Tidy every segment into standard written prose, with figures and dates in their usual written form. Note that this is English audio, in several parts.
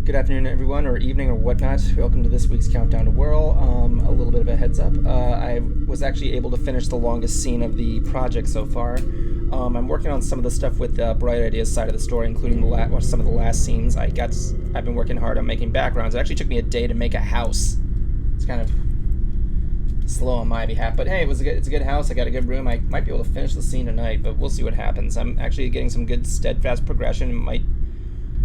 Good afternoon, everyone, or evening, or whatnot. Welcome to this week's Countdown to Whirl. A little bit of a heads up. I was actually able to finish the longest scene of the project so far. I'm working on some of the stuff with the Bright Ideas side of the story, including some of the last scenes. I've been working hard on making backgrounds. It actually took me a day to make a house. It's kind of slow on my behalf, but hey, it's a good house. I got a good room. I might be able to finish the scene tonight, but we'll see what happens. I'm actually getting some good steadfast progression.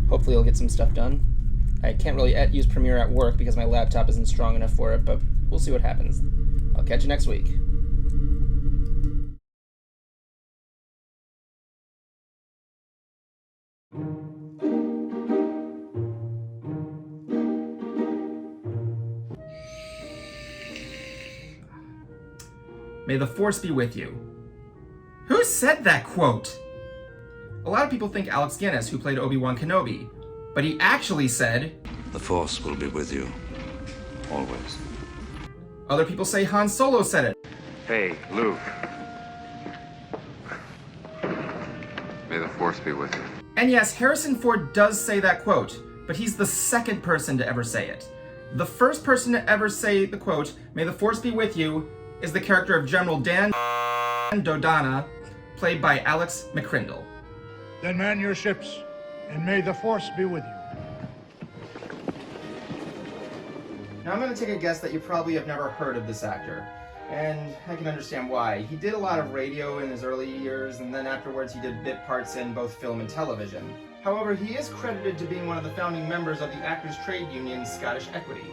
Hopefully I'll get some stuff done. I can't really use Premiere at work because my laptop isn't strong enough for it, but we'll see what happens. I'll catch you next week. May the Force be with you. Who said that quote? A lot of people think Alex Guinness, who played Obi-Wan Kenobi, but he actually said, "The Force will be with you, always." Other people say Han Solo said it. Hey, Luke. May the Force be with you. And yes, Harrison Ford does say that quote, but he's the second person to ever say it. The first person to ever say the quote, "May the Force be with you," is the character of General Dan Dodonna, played by Alex McCrindle. Then man your ships, and may the Force be with you. Now I'm going to take a guess that you probably have never heard of this actor, and I can understand why. He did a lot of radio in his early years, and then afterwards he did bit parts in both film and television. However, he is credited to being one of the founding members of the Actors Trade Union Scottish Equity.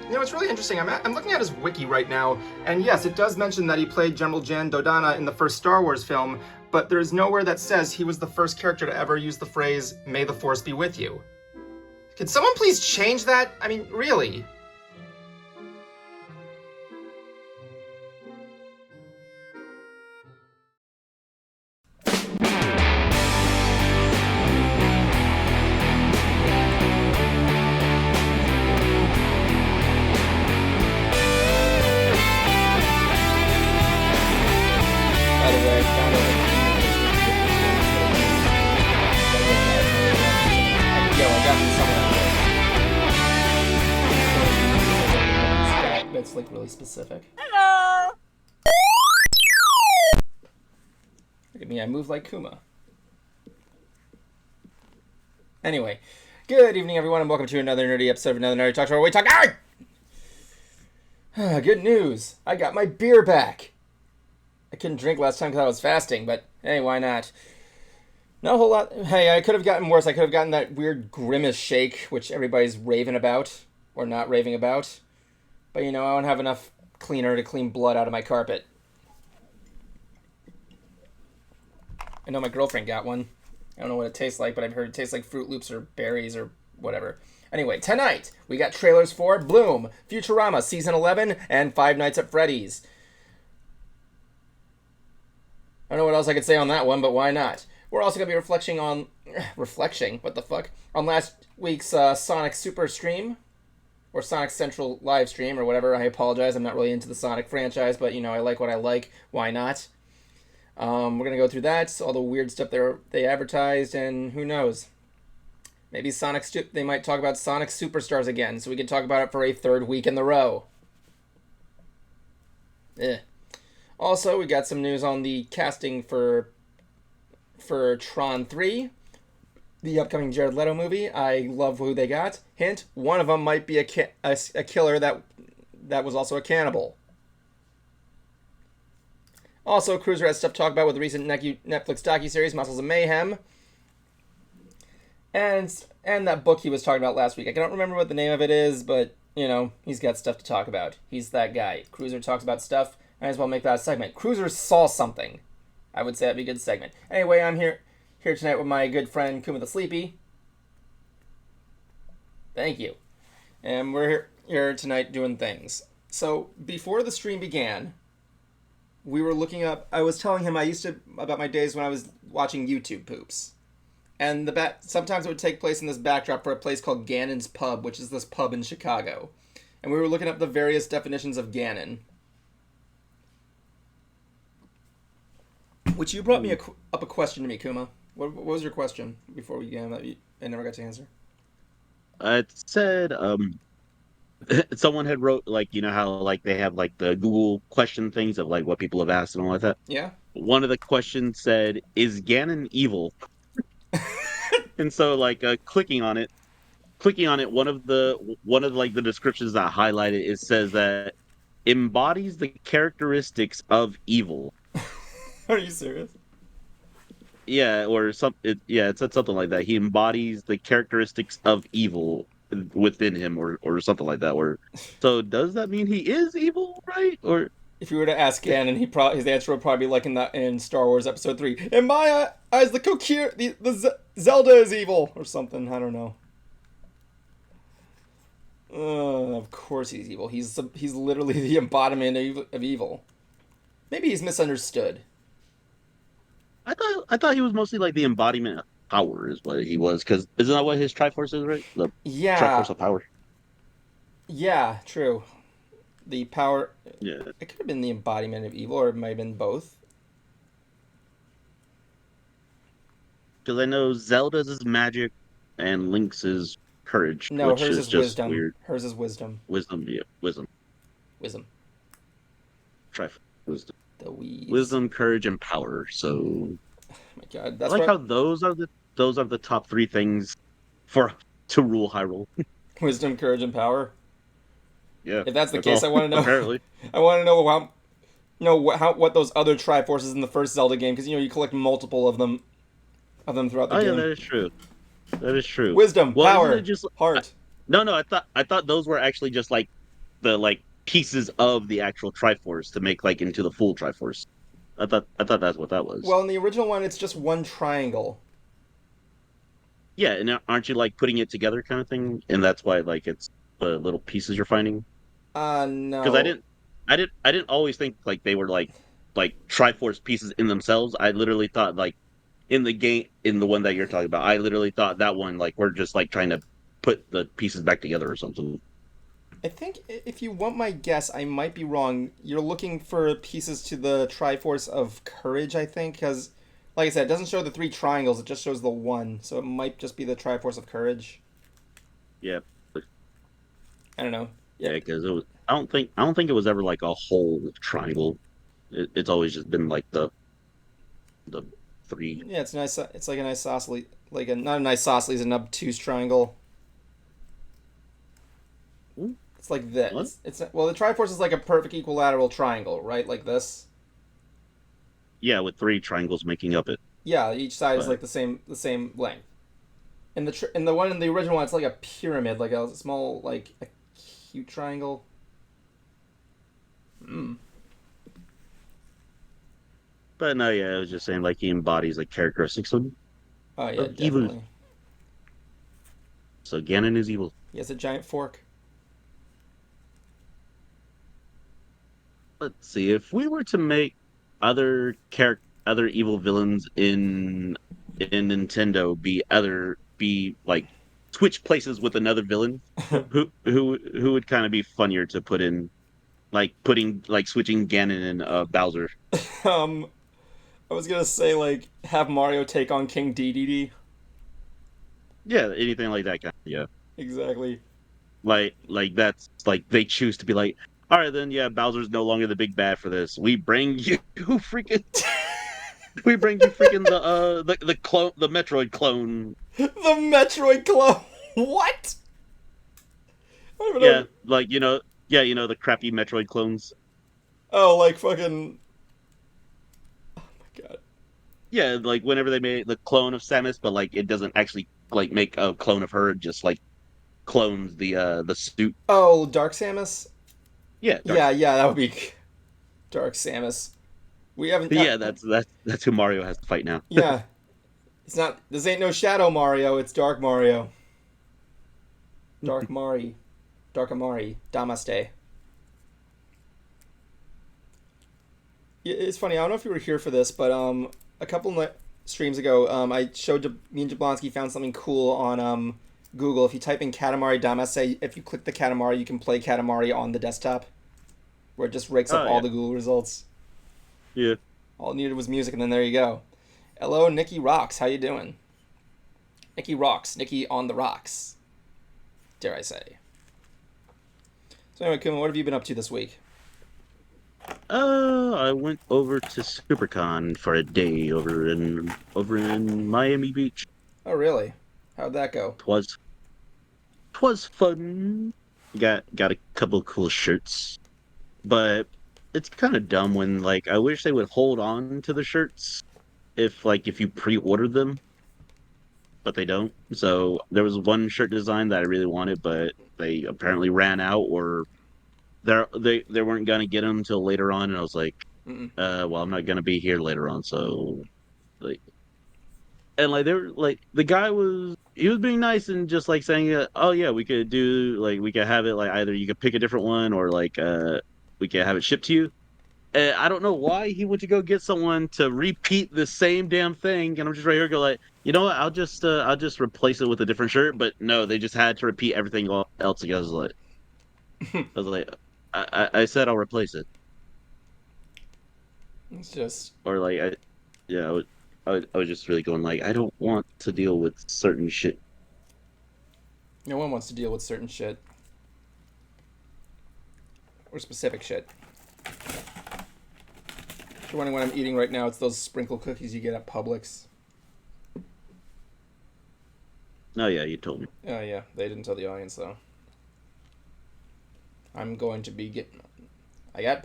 You know, it's really interesting. I'm looking at his wiki right now, and yes, it does mention that he played General Jan Dodonna in the first Star Wars film, but there's nowhere that says he was the first character to ever use the phrase, "May the Force be with you." Could someone please change that? I mean, really? It's like really specific. Hello! Look at me, I move like Kuma. Anyway, good evening everyone and welcome to another nerdy episode of Another Nerdy Talk Show where we talk art! Good news, I got my beer back. I couldn't drink last time because I was fasting, but hey, why not? Not a whole lot. Hey, I could have gotten worse. I could have gotten that weird grimace shake, which everybody's raving about, or not raving about. But, you know, I don't have enough cleaner to clean blood out of my carpet. I know my girlfriend got one. I don't know what it tastes like, but I've heard it tastes like Fruit Loops or berries or whatever. Anyway, tonight, we got trailers for Bloom, Futurama Season 11, and Five Nights at Freddy's. I don't know what else I could say on that one, but why not? We're also going to be reflecting on... what the fuck? On last week's Sonic Super Stream. Or Sonic Central live stream, or whatever. I apologize, I'm not really into the Sonic franchise, but, you know, I like what I like. Why not? We're going to go through that, all the weird stuff they advertised, and who knows? Maybe they might talk about Sonic Superstars again, so we can talk about it for a third week in the row. Also, we got some news on the casting for Tron 3. The upcoming Jared Leto movie. I love who they got. Hint, one of them might be a killer that was also a cannibal. Also, Cruizer has stuff to talk about with the recent Netflix docuseries, Muscles and Meyhem. And that book he was talking about last week. I don't remember what the name of it is, but, you know, he's got stuff to talk about. He's that guy. Cruizer talks about stuff. Might as well make that a segment. Cruizer saw something. I would say that'd be a good segment. Anyway, I'm here tonight with my good friend Kuma the Sleepy. Thank you. And we're here tonight doing things. So, before the stream began, we were looking up... I was telling him about my days when I was watching YouTube poops. And sometimes it would take place in this backdrop for a place called Gannon's Pub, which is this pub in Chicago. And we were looking up the various definitions of Gannon. Which you brought me up a question to me, Kuma. What was your question before we began that I never got to answer? It said someone had wrote like how like they have like the Google question things of like what people have asked and all like that. Yeah. One of the questions said, "Is Ganon evil?" And so like clicking on it, one of like the descriptions that highlighted it says that embodies the characteristics of evil. Are you serious? Yeah, or it said something like that. He embodies the characteristics of evil within him, or something like that. Or so does that mean he is evil, right? Or If you were to ask Ganon, his answer would probably be like in Star Wars Episode 3. In my eyes, the Zelda is evil or something. I don't know. Of course he's evil. He's literally the embodiment of evil. Maybe he's misunderstood. I thought he was mostly like the embodiment of power is what he was, because isn't that what his Triforce is, right? The Yeah, Triforce of power. yeah, true. The power. Yeah, It could have been the embodiment of evil, or it might have been both. because I know Zelda's is magic and Link's is courage, No, which hers is is just wisdom. weird. Hers is wisdom. Wisdom, yeah, wisdom, Wisdom. Triforce, wisdom, The weaves. wisdom, courage, and power. So Oh my God, I that's like how what those are the top three things for to rule Hyrule. wisdom, courage, and power. Yeah, If that's the that's case, all. I want to know. Apparently, I want to know how. What those other Triforces in the first Zelda game, because you collect multiple of them throughout the oh yeah, game. that is true. That is true. Wisdom, Well, isn't it power, just heart. no, no? I thought those were actually just like the like pieces of the actual Triforce to make like into the full Triforce. I thought that's what that was. Well, in the original one, it's just one triangle. Yeah, and aren't you like putting it together kind of thing? And that's why like it's the little pieces you're finding. Because I No. didn't, I didn't always think like they were like Triforce pieces in themselves. I literally thought like in the game in the one that you're talking about, I literally thought that one like we're just like trying to put the pieces back together or something. I think if you want my guess, I might be wrong. You're looking for pieces to the Triforce of Courage, I think, because, like I said, it doesn't show the three triangles, it just shows the one, so it might just be the Triforce of Courage. Yeah, I don't know. yeah, Yeah. because it was. I don't think it was ever like a whole triangle. It's always just been like the three. Yeah, it's nice. It's like an isosceles, not an isosceles, an obtuse triangle. Hmm, It's like what? this. Well, the Triforce is like a perfect equilateral triangle, right? Like this. Yeah, with three triangles making up it. Yeah, each side is But like the same length. In the one in the original one, it's like a pyramid, like a small like a cute triangle. Hmm. but no, yeah, I was just saying like he embodies like characteristics Oh yeah, of evil. definitely. So Ganon is evil. He has a giant fork. Let's see if we were to make other evil villains in Nintendo be like switch places with another villain. Who would kind of be funnier to put in, like putting like switching Ganon and Bowser. um, I was gonna say like have Mario take on King Dedede. Yeah, anything like that kind. Yeah, Exactly. like that's like they choose to be like, all right then, yeah, Bowser's no longer the big bad for this. We bring you freaking we bring you freaking the clone, the Metroid clone. The Metroid clone. What? I don't even Yeah, know. like yeah, the crappy Metroid clones. Oh, like fucking. Oh my god. Yeah, like whenever they made the clone of Samus, but like it doesn't actually like make a clone of her, it just like clones the suit. Oh, Dark Samus. Yeah, Dark. Yeah, that would be Dark Samus. We haven't. Yeah, that's who Mario has to fight now. Yeah, it's not. This ain't no Shadow Mario. It's Dark Mario. Dark Mari. Dark Amari. Damaste. It's funny. I don't know if you were here for this, but a couple streams ago, I showed me and Jablonski found something cool on Google. If you type in Katamari Damacy, if you click the Katamari, you can play Katamari on the desktop, where it just rakes up Oh all yeah, the Google results. yeah. All it needed was music, and then there you go. Hello, Nikki Rocks. How you doing? Nikki Rocks. Nikki on the rocks. dare I say. So anyway, Kuma, what have you been up to this week? I went over to SuperCon for a day over in Miami Beach. Oh, really? How'd that go? Twas fun. Got a couple cool shirts, but it's kind of dumb when like I wish they would hold on to the shirts if you pre-ordered them, but they don't. So there was one shirt design that I really wanted, but they apparently ran out, or they weren't gonna get them until later on, and I was like, well, I'm not gonna be here later on, so like, and like they were like he was being nice and just like saying, oh yeah, we could have it like either you could pick a different one or like we could have it shipped to you. I don't know why he went to go get someone to repeat the same damn thing, and I'm just right here go like, you know what? I'll just replace it with a different shirt. But no, they just had to repeat everything else again. I was like, I said I'll replace it. It's just... Or like I was just really going like, I don't want to deal with certain shit. No one wants to deal with certain shit. Or specific shit. If you're wondering what I'm eating right now, it's those sprinkle cookies you get at Publix. Oh yeah, you told me. Oh yeah, they didn't tell the audience though. I'm going to be getting... I got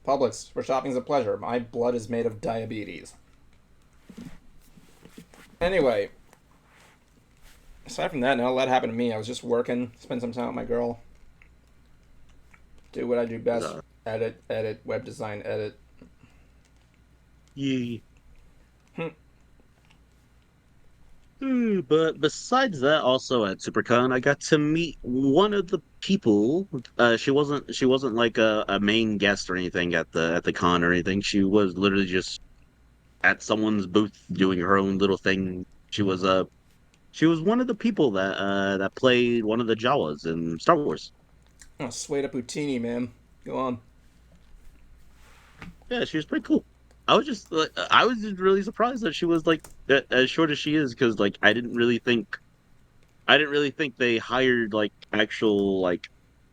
Publix, where shopping's a pleasure. My blood is made of diabetes. Anyway, aside from that, no, that happened to me. I was just working, spend some time with my girl. Do what I do best. Edit, web design, edit. Yeah. But besides that, also at SuperCon, I got to meet one of the people. She wasn't like a main guest or anything at the con or anything. She was literally just at someone's booth doing her own little thing. She was one of the people that played one of the Jawas in Star Wars. Oh, Sueda Putini, man. Go on. Yeah, she was pretty cool. I was just really surprised that she was like as short as she is, because like I didn't really think they hired like actual like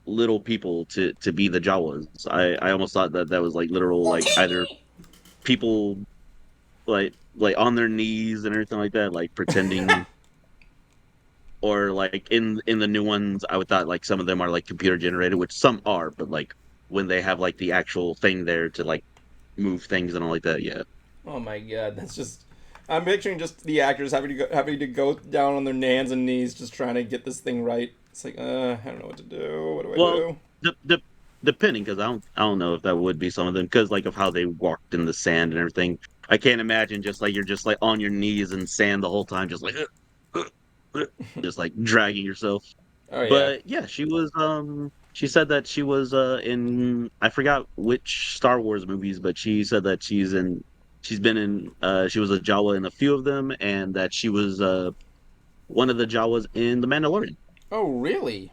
little people to be the Jawas. I almost thought that was like literal like either people like on their knees and everything like that, like pretending. Or like in the new ones, I would thought like some of them are like computer generated, which some are, but like when they have like the actual thing there to like move things and all like that, yeah. Oh my god, that's just... I'm picturing just the actors having to go down on their hands and knees just trying to get this thing right. It's like, I don't know what to do. What do I do? Depending, because I don't know if that would be some of them, because like of how they walked in the sand and everything. I can't imagine just like you're just like on your knees in sand the whole time, just like just like dragging yourself. Oh yeah. But yeah, she was she said that she was in, I forgot which Star Wars movies, but she said that she was a Jawa in a few of them, and that she was one of the Jawas in The Mandalorian. Oh really?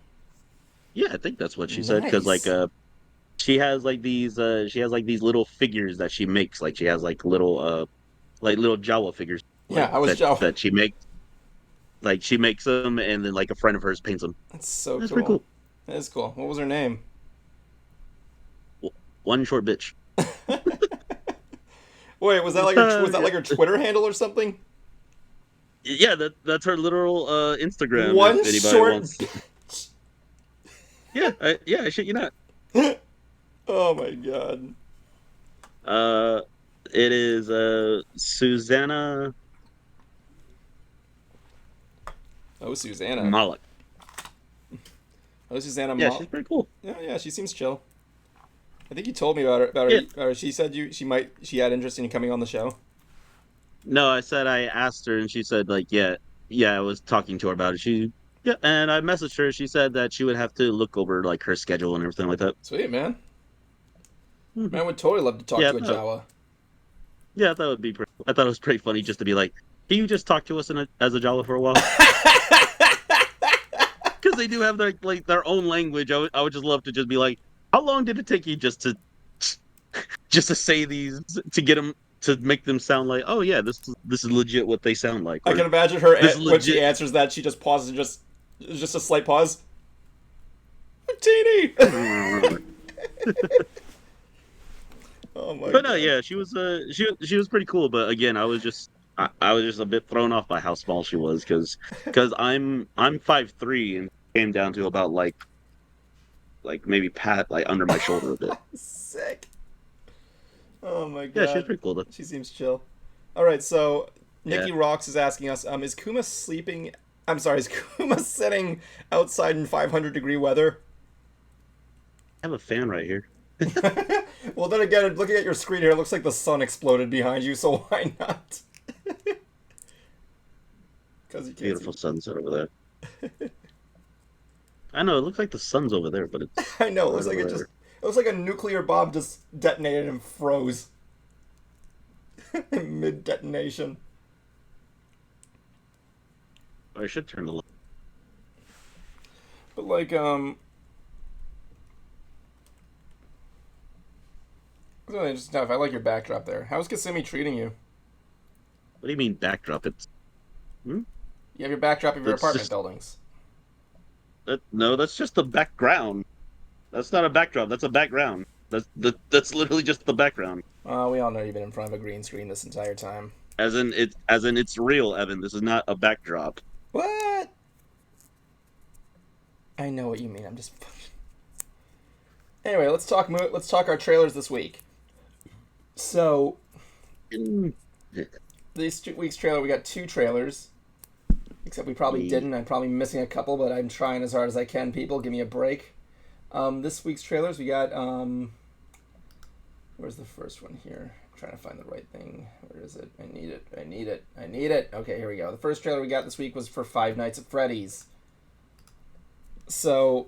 Yeah, I think that's what she said, because like she has like these little figures that she makes, like she has like little Jawa figures. Yeah, I was Jawa. That she makes. Like she makes them, and then like a friend of hers paints them. That's so That's cool. pretty cool. That is cool. What was her name? One short bitch. Wait, was that like her Twitter handle or something? Yeah, that's her literal Instagram. One if anybody short. Wants. Yeah, I shit you not. Oh my god. It is Susanna. Oh, Susanna. Malik. Oh, Susanna. Yeah, she's pretty cool. Yeah, she seems chill. I think you told me about her. Yeah. She said she had interest in coming on the show. No, I asked her, and she said like, yeah, I was talking to her about it. And I messaged her. She said that she would have to look over like her schedule and everything like that. Sweet, man. Man, I would totally love to talk to a Jawa. Yeah, that would be. I thought it was pretty funny just to be like, can you just talk to us as a Jawa for a while? Because they do have their own language. I would just love to just be like, how long did it take you just to say these, to get them to make them sound like, oh yeah, this is legit what they sound like. I can imagine her when she answers that, she just pauses and just a slight pause. Teeny. I don't remember. Oh my But no, god. yeah, she was pretty cool. But again, I was just a bit thrown off by how small she was because I'm 5'3" and came down to about like maybe pat like under my shoulder a bit. Sick. Oh my Yeah, she was god. pretty cool though. She seems chill. All right, so Yeah, Nikki Rocks is asking us, is Kuma sleeping? I'm sorry, is Kuma sitting outside in 500-degree weather? I have a fan right here. Well, then again, looking at your screen here, it looks like the sun exploded behind you, so why not? Because you can't Beautiful sunset over there. I know it looks like the sun's over there, but it's see. I know, it right looks like over it just... there. It looks like a nuclear bomb just detonated and froze. Mid-detonation. I should turn the light. But, like, it's really interesting stuff. I like your backdrop there. How's Kissimmee treating you? What do you mean backdrop? It's You have your backdrop of your It's apartment just- buildings. no, that's just the background. That's not a backdrop. That's a background. That's literally just the background. We all know you've been in front of a green screen this entire time. As in it's real, Evan. This is not a backdrop. What? I know what you mean. I'm just. Anyway, let's talk. Let's talk our trailers this week. So, this week's trailer, we got 2 trailers. Except we probably didn't. I'm probably missing a couple, but I'm trying as hard as I can. People, give me a break. This week's trailers, we got. Where's the first one here? I'm trying to find the right thing. Where is it? I need it. I need it. I need it. Okay, here we go. The first trailer we got this week was for Five Nights at Freddy's. So,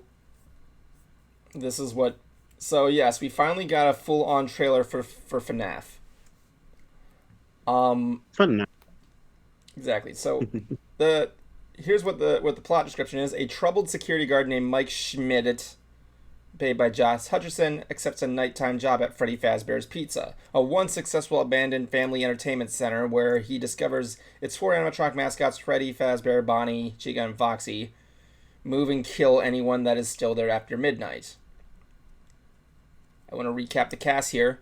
this is what. So yes, we finally got a full-on trailer for FNAF. Fun. Exactly. So, here's what the plot description is: a troubled security guard named Mike Schmidt, paid by Josh Hutcherson, accepts a nighttime job at Freddy Fazbear's Pizza, a once successful abandoned family entertainment center where he discovers its 4 animatronic mascots Freddy, Fazbear, Bonnie, Chica, and Foxy move and kill anyone that is still there after midnight. I want to recap the cast here.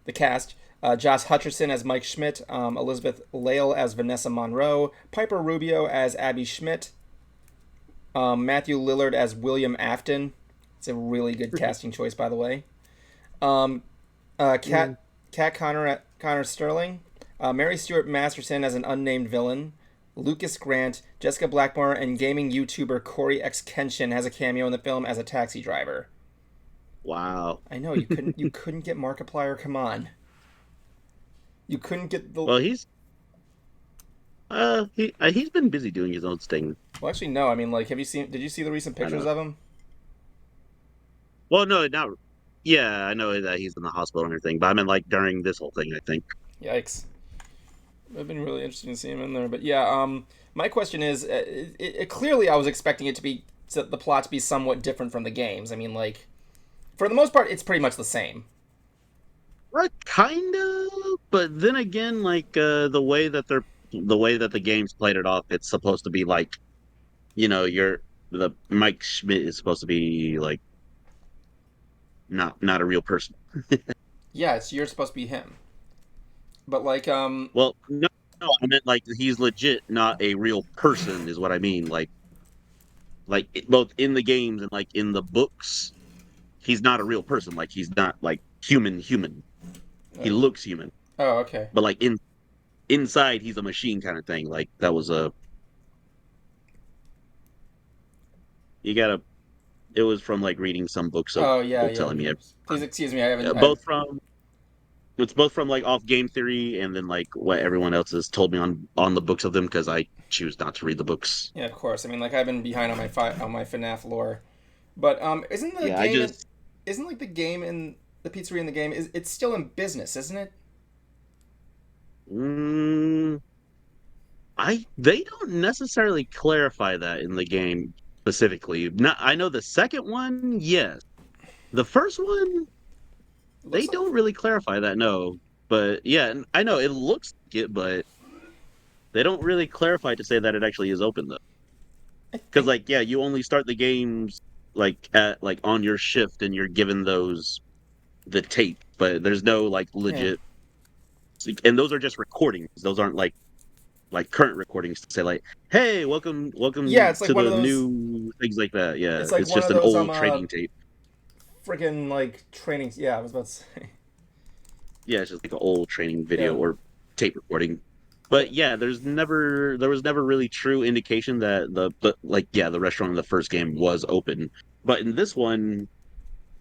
The cast: Josh Hutcherson as Mike Schmidt, Elizabeth Lale as Vanessa Monroe, Piper Rubio as Abby Schmidt, Matthew Lillard as William Afton. It's a really good casting choice, by the way. Kat Connor Sterling, Mary Stuart Masterson as an unnamed villain, Lucas Grant, Jessica Blackmore, and gaming YouTuber Corey X Kenshin has a cameo in the film as a taxi driver. Wow. I know you couldn't get Markiplier. Come on, you couldn't get the. Well, he's been busy doing his own thing. Well, actually, no. I mean, like, did you see the recent pictures of him? Well, no, not. Yeah, I know that he's in the hospital and everything, but I mean, like during this whole thing, I think. Yikes. It'd been really interesting to see him in there, but yeah. My question is, clearly I was expecting it to be the plot to be somewhat different from the games. I mean, like, for the most part, it's pretty much the same. Right, kind of, but then again, like the way that the games played it off, it's supposed to be like, the Mike Schmidt is supposed to be like not a real person. Yeah, you're supposed to be him. But like, Well, no, I meant like he's legit not a real person, is what I mean. Like both in the games and like in the books, he's not a real person. Like he's not like human. He looks human, oh, okay. but like inside he's a machine kind of thing. Like that was it was from like reading some books of Oh, yeah, people yeah. telling me. Please excuse me, I haven't. It's both from like off game theory and then like what everyone else has told me on the books of them because I choose not to read the books. Yeah, of course. I mean, like, I've been behind on my FNAF lore, but isn't the Yeah, game isn't like the game in the pizzeria in the game it's still in business, isn't it? They don't necessarily clarify that in the game specifically. I know the second one, yes. The first one, they don't really clarify that, no. But yeah, I know it looks like it, but they don't really clarify to say that it actually is open though. Because like, yeah, you only start the games like on your shift, and you're given the tape, but there's no like Yeah. legit, and those are just recordings. Those aren't like current recordings to say like, hey, Yeah, welcome it's like to one of the those. new things like that. Yeah, It's like it's one just of an those old training tape. freaking like trainings. Yeah, I was about to say. Yeah, it's just like an old training video Yeah. or tape recording. Okay. But yeah, there was never really true indication that the restaurant in the first game was open. But in this one,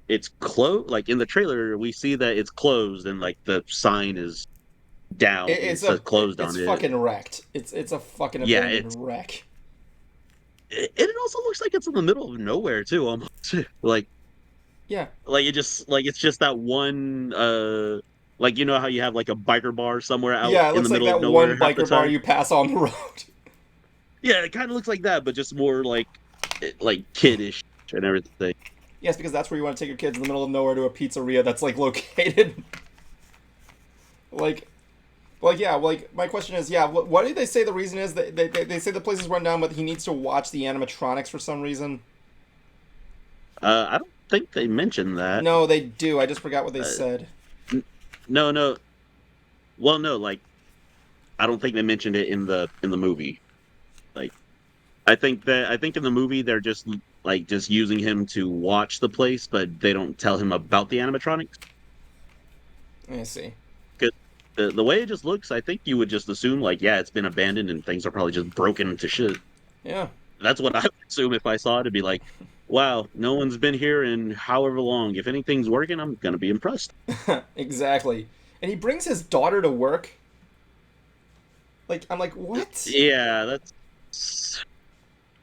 it's closed. Like in the trailer, we see that it's closed and like the sign is down and it says closed It's on it. fucking wrecked. It's a fucking Yeah, abandoned wreck. it also looks like it's in the middle of nowhere too, almost. Like Yeah. it's just that one like you know how you have like a biker bar somewhere out Yeah, it in the looks like middle of that nowhere one half the biker bar time. you pass on the road. Yeah, it kind of looks like that, but just more like kiddish and everything. Yes, because that's where you want to take your kids in the middle of nowhere to a pizzeria that's like located. like, yeah. Like my question is, yeah. What did they say the reason is? They say the place is run down, but he needs to watch the animatronics for some reason. I don't think they mentioned that. No, they do. I just forgot what they Uh, said. no, no. Well, no, like I don't think they mentioned it in the movie. Like I think in the movie they're just using him to watch the place, but they don't tell him about the animatronics. Let me see. 'Cause the way it just looks, I think you would just assume like, yeah, it's been abandoned and things are probably just broken to shit. Yeah, That's what I would assume if I saw it. It'd be like, wow, no one's been here in however long. If anything's working, I'm gonna be impressed. exactly. And he brings his daughter to work. Like I'm like, what? Yeah, that's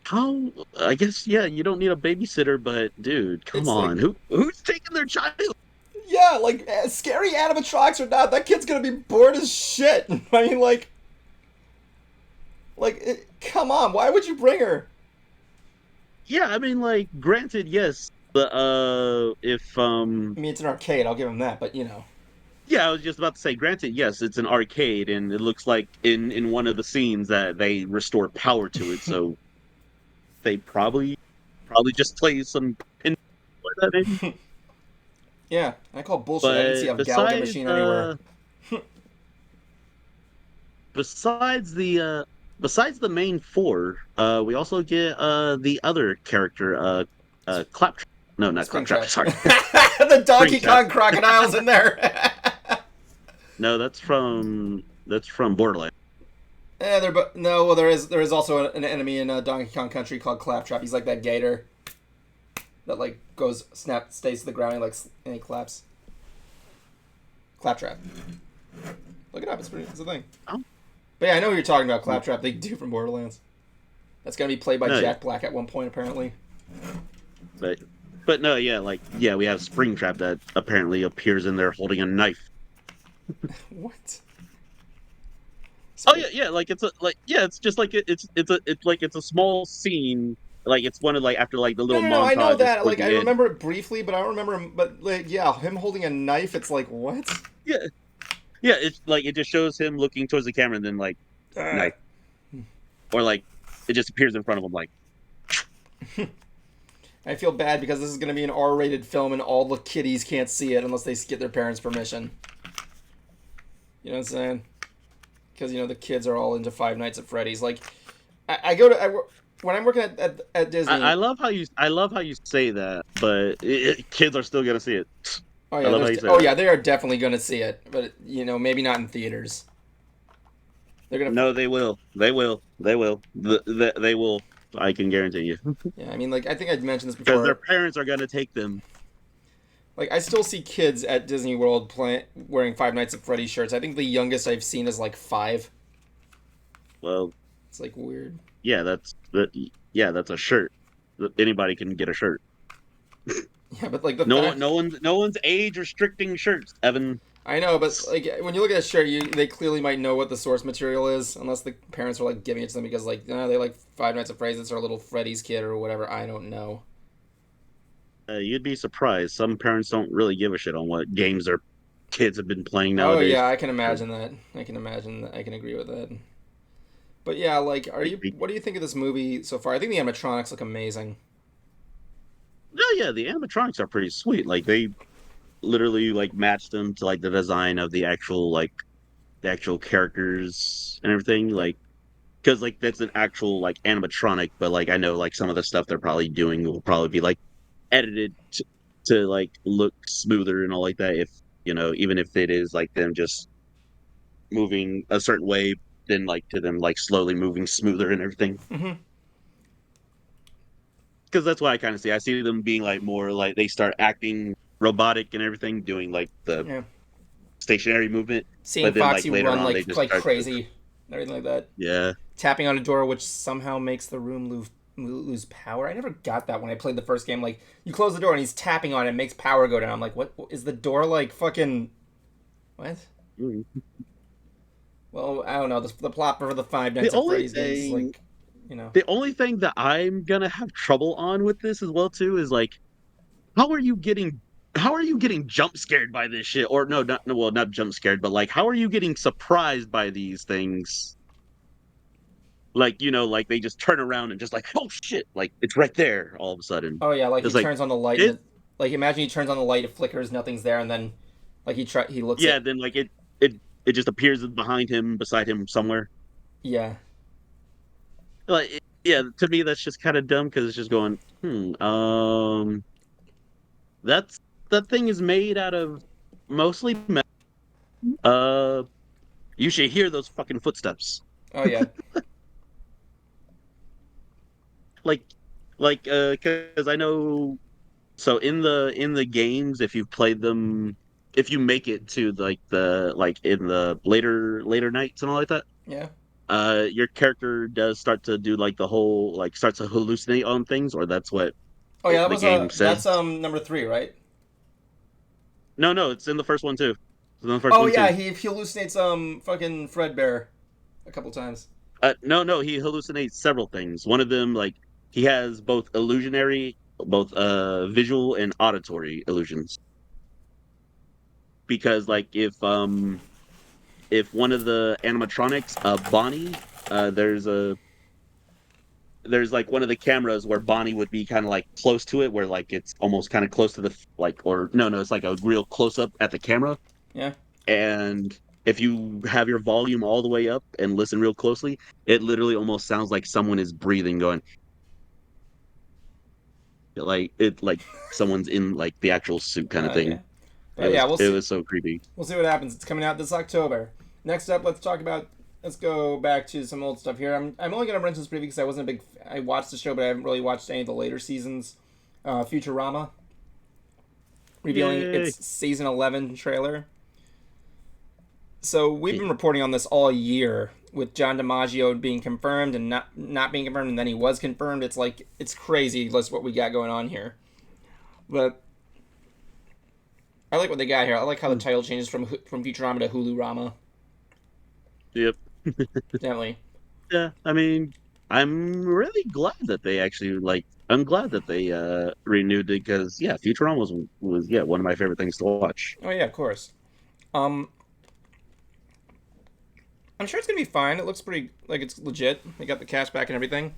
how. I guess yeah, you don't need a babysitter, but dude, come It's like, on, who's taking their child? yeah, like scary animatronics or not, that kid's gonna be bored as shit. I mean, come on, why would you bring her? Yeah, I mean, like, granted, yes, but if I mean, it's an arcade. I'll give him that, but you know. yeah, I was just about to say, granted, yes, it's an arcade, and it looks like in one of the scenes that they restore power to it, so they probably just play some pin like that maybe. Yeah, I call bullshit. I didn't see But a Galaga machine anywhere. besides the besides the main four, we also get the other character, Claptrap. No, not Claptrap. Springtrap. Sorry, The Donkey Springtrap. Kong crocodile's in there. No, that's from Borderlands. Yeah, no. Well, there is also an enemy in Donkey Kong Country called Claptrap. He's like that gator that like stays to the ground and he claps. Claptrap. Look it up. It's a thing. Oh. But yeah, I know what you're talking about. Claptrap. They do from Borderlands. That's gonna be played by No, Jack Black at one point, apparently. But no, yeah, like yeah, we have Springtrap that apparently appears in there holding a knife. What? Oh yeah, yeah, like it's a like yeah, it's just like it's a small scene. Like it's one of like after like the No, little no, no. I know montage is that. towards Like, I the end. remember it briefly, but I don't remember him. But like, yeah, him holding a knife. It's like what? Yeah, yeah, it's like it just shows him looking towards the camera and then like Uh, knife, or like it just appears in front of him like I feel bad because this is going to be an R-rated film, and all the kiddies can't see it unless they get their parents' permission. You know what I'm saying? Because the kids are all into Five Nights at Freddy's. Like, when I'm working at Disney. I love how you say that, but kids are still gonna see it. Oh I yeah, love how you say oh that. yeah, they are definitely going to see it, but maybe not in theaters. They're gonna. No, they will. They will. They will. They will. I can guarantee you. Yeah, I mean, like I think I'd mentioned this Because their before. parents are gonna take them. Like I still see kids at Disney World wearing Five Nights at Freddy's shirts. I think the youngest I've seen is like 5. Well, It's like weird. yeah, that's a shirt. Anybody can get a shirt. Yeah, but like the No fact, one, no one's age restricting shirts, Evan. I know, but like when you look at a shirt, they clearly might know what the source material is, unless the parents are like giving it to them because like they like Five Nights at Freddy's. It's our little Freddy's kid or whatever. I don't know. You'd be surprised. Some parents don't really give a shit on what games their kids have been playing Oh nowadays. yeah, I can imagine that. I can imagine that. I can agree with that. But yeah, like, what do you think of this movie so far? I think the animatronics look amazing. Oh yeah, the animatronics are pretty sweet. Like they literally like match them to like the design of the actual characters and everything. Like because like that's an actual like animatronic, but like I know like some of the stuff they're probably doing will probably be like edited to like look smoother and all like that. If you know, even if it is like them just moving a certain way, then like to them like slowly moving smoother and everything. Hmm. Because that's what I kind of see. I see them being like more like they start acting robotic and everything, doing like the Yeah. stationary movement, Seeing but then like Foxy later run on they just like start to crazy and everything like that. yeah. Tapping on a door, which somehow makes the room lose power. I never got that when I played the first game. Like, you close the door and he's tapping on it, and makes power go down. I'm like, what is the door like? Fucking what? Mm. Well, I don't know. The plot for the Five The Nights at only Freddy's games is thing like, you know. the only thing that I'm gonna have trouble on with this as well too is like how are you getting jump scared by this shit? Or no, not no, well, not jump scared, but like how are you getting surprised by these things? Like, you know, like they just turn around and just like, oh shit, like it's right there all of a sudden. Oh yeah, like he It's like turns on the light and it like imagine he turns on the light, it flickers, nothing's there, and then like he looks yeah, at then like it just appears behind him, beside him somewhere. yeah. Like yeah, to me that's just kind of dumb because it's just going, that's that thing is made out of mostly metal. Uh, you should hear those fucking footsteps. Oh yeah. Like, because I know. So in the games, if you've played them, if you make it to like the like in the later nights and all like that, Yeah. your character does start to do like the whole like starts to hallucinate on things, or that's what Oh yeah, that the was game that's says. number 3, right? No, no, it's in the first one too. It's in the first Oh one yeah, too. he hallucinates fucking Fredbear a couple times. No, no, he hallucinates several things. One of them, like, he has both illusionary, both visual and auditory illusions. Because, like, if one of the animatronics, Bonnie, there's there's like one of the cameras where Bonnie would be kind of like close to it, where like it's almost kind of close to the like, or no, no, it's like a real close up at the camera. Yeah. And if you have your volume all the way up and listen real closely, it literally almost sounds like someone is breathing, going like someone's in like the actual suit kind of Yeah. thing. But yeah, It was so creepy. we'll see what happens. It's coming out this October. Next up, let's go back to some old stuff here. I'm only gonna mention this briefly because I wasn't a big. I watched the show, but I haven't really watched any of the later seasons. Futurama revealing Yay! its season 11 trailer. So we've been reporting on this all year with John DiMaggio being confirmed and not being confirmed, and then he was confirmed. It's like it's crazy. That's what we got going on here. But I like what they got here. I like how the title changes from Futurama to Hulu Rama. Yep. Definitely. Yeah. I mean, I'm really glad that they actually like. I'm glad that they renewed it because yeah, Futurama was yeah one of my favorite things to watch. Oh yeah, of course. Um, I'm sure it's gonna be fine. It looks pretty like it's legit. They got the cash back and everything.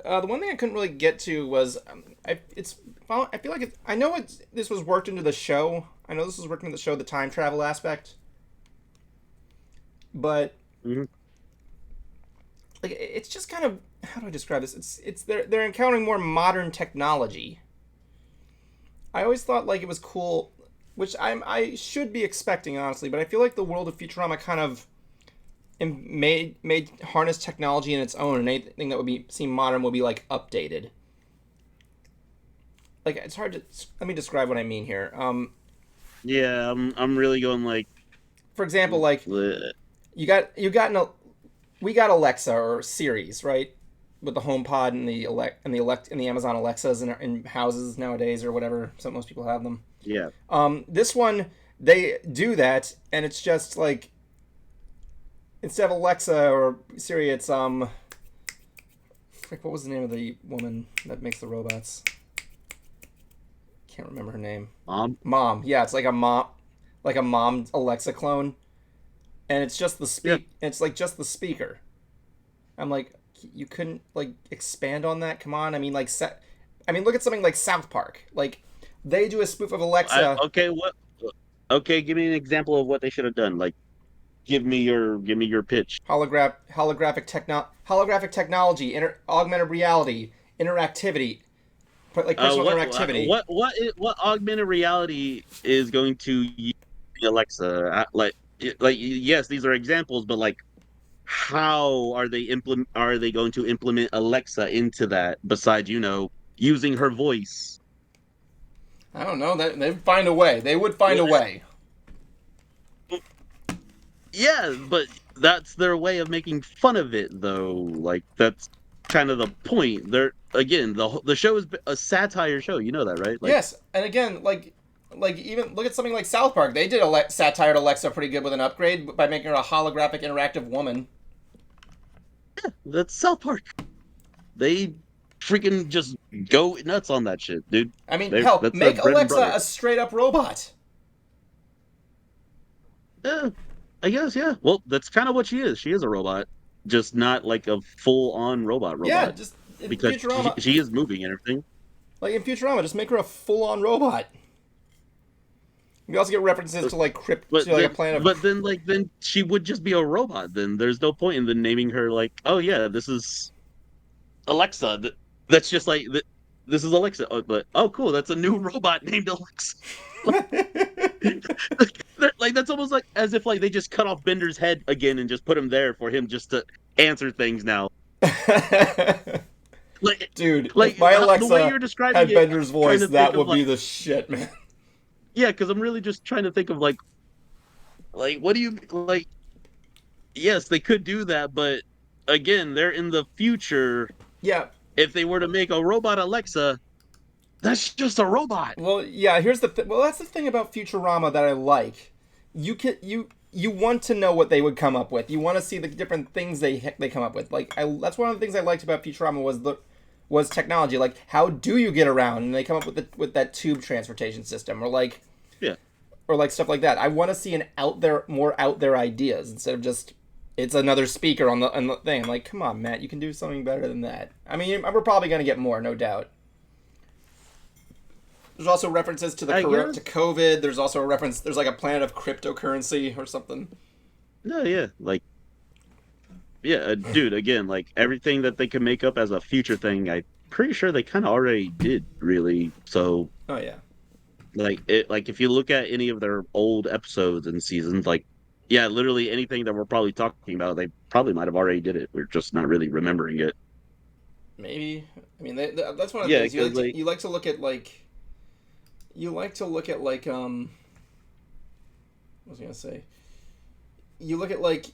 The one thing I couldn't really get to was I feel like I know this was worked into the show. I know this was worked into the show, the time travel aspect, but Mhm. like it's just kind of, how do I describe this? It's they're encountering more modern technology. I always thought like it was cool, which I should be expecting honestly, but I feel like the world of Futurama kind of made harness technology in its own, and anything that would be seem modern would be like updated. Like it's hard to let me describe what I mean here. Yeah, I'm really going like For example, like bleh. you got an we got Alexa or Siri's, right? With the HomePod and the Amazon Alexas in houses nowadays or whatever. So most people have them. Yeah. This one they do that, and it's just like instead of Alexa or Siri, it's frick, what was the name of the woman that makes the robots? Can't remember her name. Mom. Yeah, it's like a mom Alexa clone, and it's just the Yeah. It's like just the speaker. I'm like, you couldn't like expand on that? Come on. I mean, like I mean, look at something like South Park. Like, they do a spoof of Alexa. Okay, what? Okay, give me an example of what they should have done. Like, give me your pitch. Holographic technology, augmented reality, interactivity, but like personal interactivity. What augmented reality is going to use Alexa? Like yes, these are examples, but like, how are they going to implement Alexa into that? Besides, using her voice. I don't know. They'd find a way. They would find a way. Yeah, but that's their way of making fun of it, though. Like, that's kind of the point. The show is a satire show. You know that, right? Like, yes, and again, like even look at something like South Park. They did satired Alexa pretty good with an upgrade by making her a holographic interactive woman. yeah, that's South Park. They freaking just go nuts on that shit, dude. I mean, That's hell, their make bread and Alexa butter. a straight up robot. Yeah, I guess, yeah. Well, that's kind of what she is. She is a robot, just not like a full-on robot. Yeah, just in because Futurama. she is moving and everything. Like in Futurama, just make her a full on robot. We also get references to like a planet of. But then she would just be a robot. Then there's no point in then naming her like, oh yeah, this is Alexa. That's just like this is Alexa. But oh cool, that's a new robot named Alexa. Like that's almost like as if like they just cut off Bender's head again and just put him there for him just to answer things now. Like, dude, like if my the way Alexa you're describing had it, Bender's I'm voice, trying to that think would of, be like, the shit, man. yeah, because I'm really just trying to think of like what do you like? Yes, they could do that, but again, they're in the future. Yeah. If they were to make a robot Alexa, that's just a robot. Well, yeah. Here's the well, that's the thing about Futurama that I like. You want to know what they would come up with. You want to see the different things they come up with. Like that's one of the things I liked about Futurama was technology. Like, how do you get around? And they come up with that tube transportation system, or like stuff like that. I want to see more out there ideas instead of just it's another speaker on the thing. Like, come on, Matt, you can do something better than that. I mean, we're probably gonna get more, no doubt. There's also references to to COVID. There's also a reference. There's like a planet of cryptocurrency or something. No, yeah, like, yeah, dude. Again, like everything that they can make up as a future thing, I'm pretty sure they kind of already did, really. So, oh yeah, like if you look at any of their old episodes and seasons, like, yeah, literally anything that we're probably talking about, they probably might have already did it. We're just not really remembering it. Maybe. I mean, that's one of the things you like to look at, like. You like to look at like what was I gonna say? You look at like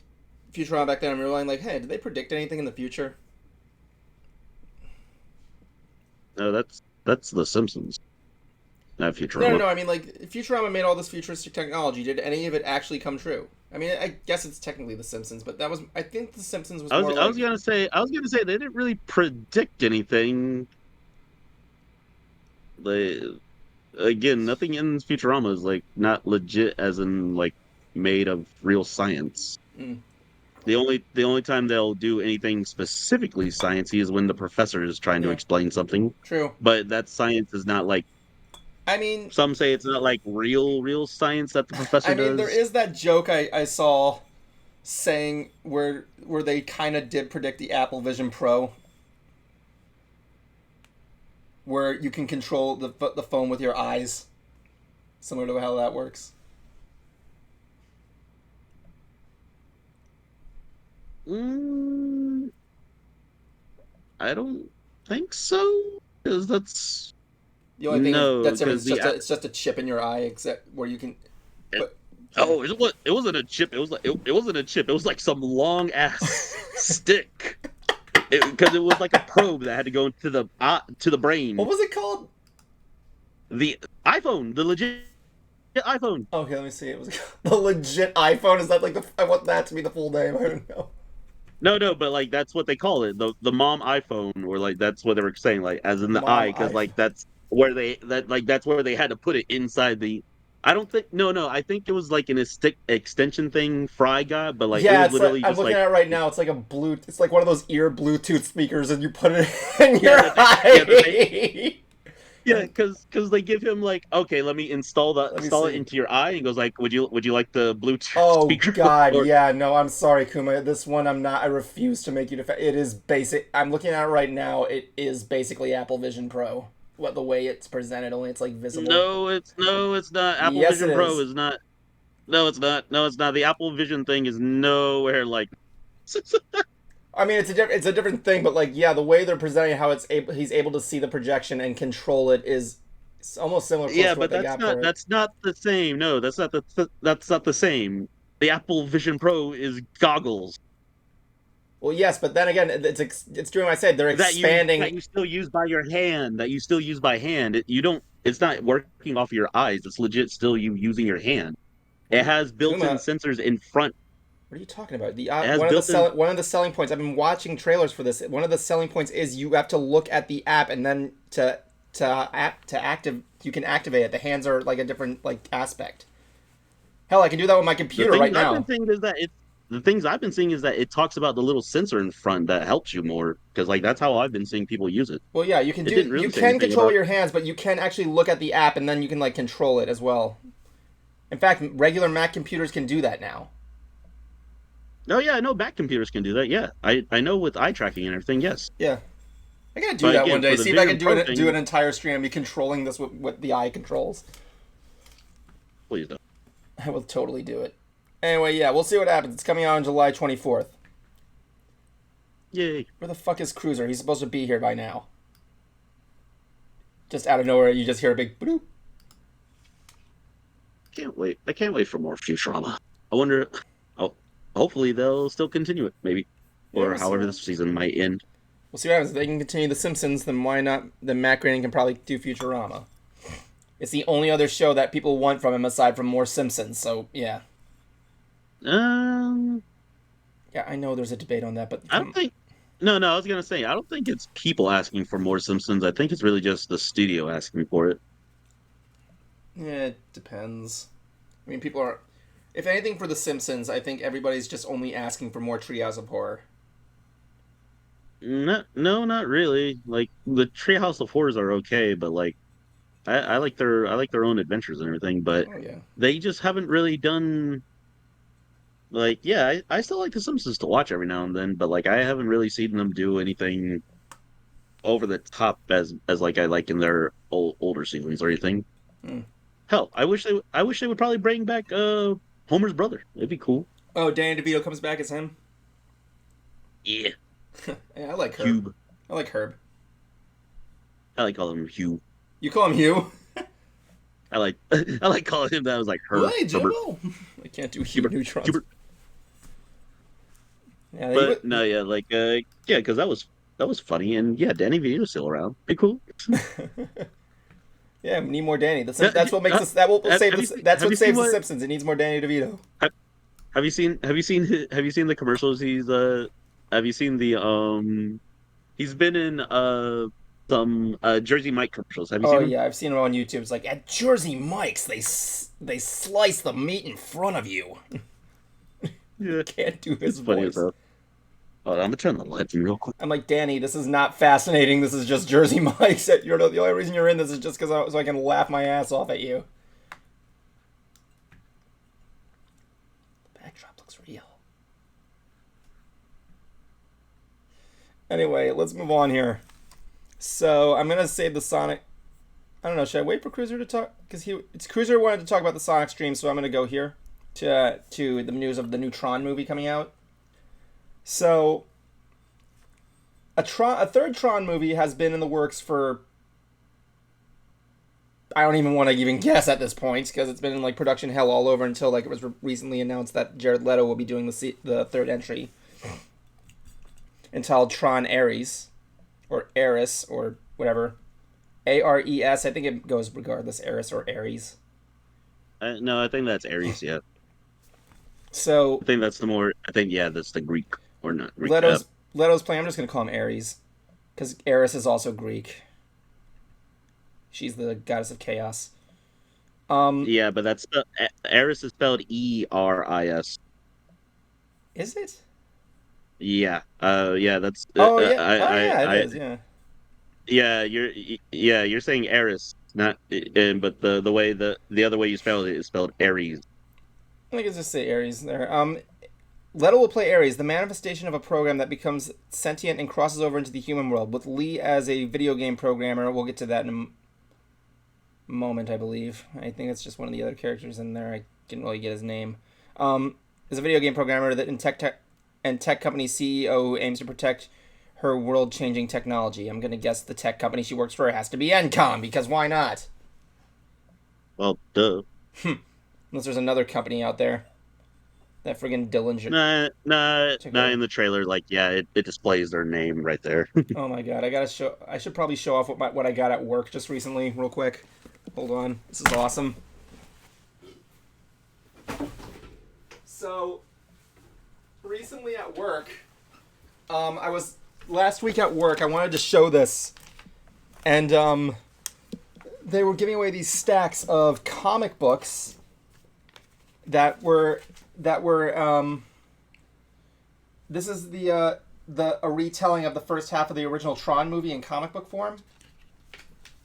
Futurama back then and realizing like, hey, did they predict anything in the future? No, that's The Simpsons, not Futurama. No. I mean, like Futurama made all this futuristic technology. Did any of it actually come true? I mean, I guess it's technically The Simpsons, but I think The Simpsons was. I was gonna say they didn't really predict anything. Again, nothing in Futurama is like not legit, as in like made of real science. Mm. The only time they'll do anything specifically sciencey is when the professor is trying to explain something. True. But that science is not like. I mean, some say it's not like real science that the professor does. I mean, there is that joke I saw saying where they kind of did predict the Apple Vision Pro, where you can control the phone with your eyes, similar to how that works. I don't think so, because that's the only thing that's it's just a chip in your eye, except where you can. It wasn't a chip. It wasn't a chip. It was like some long ass stick. Because it was like a probe that had to go into the brain. What was it called? The iPhone, the legit iPhone. Okay, let me see. It was the legit iPhone. Is that like I want that to be the full name. I don't know. No, but like that's what they call it. The mom iPhone, or like that's what they were saying, like as in the mom eye, because like that's where they had to put it inside the. I don't think I think it was like an extension thing Fry got, but like yeah, it was literally I'm looking at it right now. It's like it's like one of those ear Bluetooth speakers, and you put it in your eye. Yeah, because they give him like, okay, let me install Let me it see. into your eye, and goes like, would you like the Bluetooth Oh speaker? God, Or yeah, no, I'm sorry, Kuma. This one, I'm not. I refuse to make you defend. It is basic. I'm looking at it right now. It is basically Apple Vision Pro. What the way it's presented, only it's like visible. no, it's not. Apple Yes, it Vision Pro is. is not. No, it's not. No, it's not. The Apple Vision thing is nowhere like. I mean, it's a different thing, but like, yeah, the way they're presenting how he's able to see the projection and control it is it's almost similar, close Yeah, to what but they got for it. that's not the same. No, that's not the same. The Apple Vision Pro is goggles Well, yes, but then again, it's doing what I said. They're expanding. that you still use by your hand. That you still use by hand. You don't. It's not working off your eyes. It's legit still you using your hand. It has built-in Kuma, sensors in front. what are you talking about? The It has built-in. one of the selling points. I've been watching trailers for this. One of the selling points is you have to look at the app and then to active you can activate it. The hands are like a different like aspect. Hell, I can do that with my The computer things right I've been now. seeing is that it. The things I've been seeing is that it talks about the little sensor in front that helps you more because like that's how I've been seeing people use it. Well, yeah, It didn't you really say can anything control about. your hands, but you can actually look at the app and then you can like control it as well. In fact, regular Mac computers can do that now. Oh yeah, I know Mac computers can do that. Yeah, I know with eye tracking and everything. Yes, Yeah, I gotta do but that one again, day. for the See if I Vision can Pro do thing, an entire stream of me controlling this with the eye controls. please don't. I will totally do it. Anyway, yeah, we'll see what happens. It's coming out on July 24th. Yay! Where the fuck is Cruiser? He's supposed to be here by now. Just out of nowhere, you just hear a big bloop. Can't wait. I can't wait for more Futurama. I wonder. Oh, hopefully they'll still continue it, maybe, Yeah, or we'll see. however this season might end. We'll see what happens. If they can continue The Simpsons, then why not? Then Matt Groening can probably do Futurama. It's the only other show that people want from him aside from more Simpsons. So yeah, Um, yeah, I know there's a debate on that, but I don't think. No, I was gonna say I don't think it's people asking for more Simpsons. I think it's really just the studio asking for it. yeah, it depends. I mean, people are. If anything, for The Simpsons, I think everybody's just only asking for more Treehouse of Horror. No, not really. Like the Treehouse of Horrors are okay, but like I like their own adventures and everything. But Oh yeah. they just haven't really done like yeah. I still like The Simpsons to watch every now and then, but like I haven't really seen them do anything over the top as like I like in their older seasons or anything. Hmm. Hell, I wish they would probably bring back Homer's brother. It'd be cool. Oh, Danny DeVito comes back as him. Yeah, Yeah, I like Herb. Hugh. I like Herb. I like calling him Hugh. You call him Hugh? I like I like calling him that. I was like Herb. Hey, Herbert. Jimbo. I can't do Hubert Neutrons. Hubert. Yeah, But no, yeah, like yeah, because that was funny, and yeah, Danny DeVito's still around. Be cool. yeah, we need more Danny. Yeah, That's what makes us. That will save have you this. seen- That's have what you seen saves The what- Simpsons. It needs more Danny DeVito. have you seen the commercials? Have you seen the he's been in some Jersey Mike commercials. Have you Oh seen them? yeah, I've seen it on YouTube. It's like at Jersey Mike's, they slice the meat in front of you. Yeah, Can't do his it's funny voice. as hell. Oh, I'm gonna turn the lights on real quick. I'm like, Danny, this is not fascinating. This is just Jersey Mike's. The only reason you're in this is just because so I can laugh my ass off at you. The backdrop looks real. Anyway, let's move on here. So I'm gonna save the Sonic. I don't know. Should I wait for Cruiser to talk? Because it's Cruiser wanted to talk about the Sonic stream, so I'm gonna go here to the news of the new Tron movie coming out. So a third Tron movie has been in the works for. I don't even want to even guess at this point because it's been in like production hell all over until like it was recently announced that Jared Leto will be doing the third entry. Entitled Tron Ares, or Ares, or whatever. Ares, I think it goes regardless, Ares or Ares. No, I think that's Ares. Yeah, So I think that's the more. I think yeah, that's the Greek or not Greek. Leto's playing. I'm just gonna call him Ares, because Ares is also Greek. She's the goddess of chaos. Yeah, but that's Ares is spelled Eris. Is it? Yeah. Yeah. That's. Oh yeah. Oh yeah, it is. Yeah. you're saying Eris, not but the other way you spell it is spelled Aries. I can just say Ares there. Leto will play Ares, the manifestation of a program that becomes sentient and crosses over into the human world. With Lee as a video game programmer, we'll get to that in a moment, I believe. I think it's just one of the other characters in there. I didn't really get his name. Is a video game programmer that in tech company CEO who aims to protect her world-changing technology. I'm gonna guess the tech company she works for has to be Encom, because why not? Well, duh. Unless there's another company out there. That friggin' Dillinger. Nah. In the trailer, like, yeah, it displays their name right there. Oh my god, I should probably show off what I got at work just recently, real quick. Hold on, this is awesome. So, recently at work, last week at work, I wanted to show this, and they were giving away these stacks of comic books that were this is a retelling of the first half of the original Tron movie in comic book form.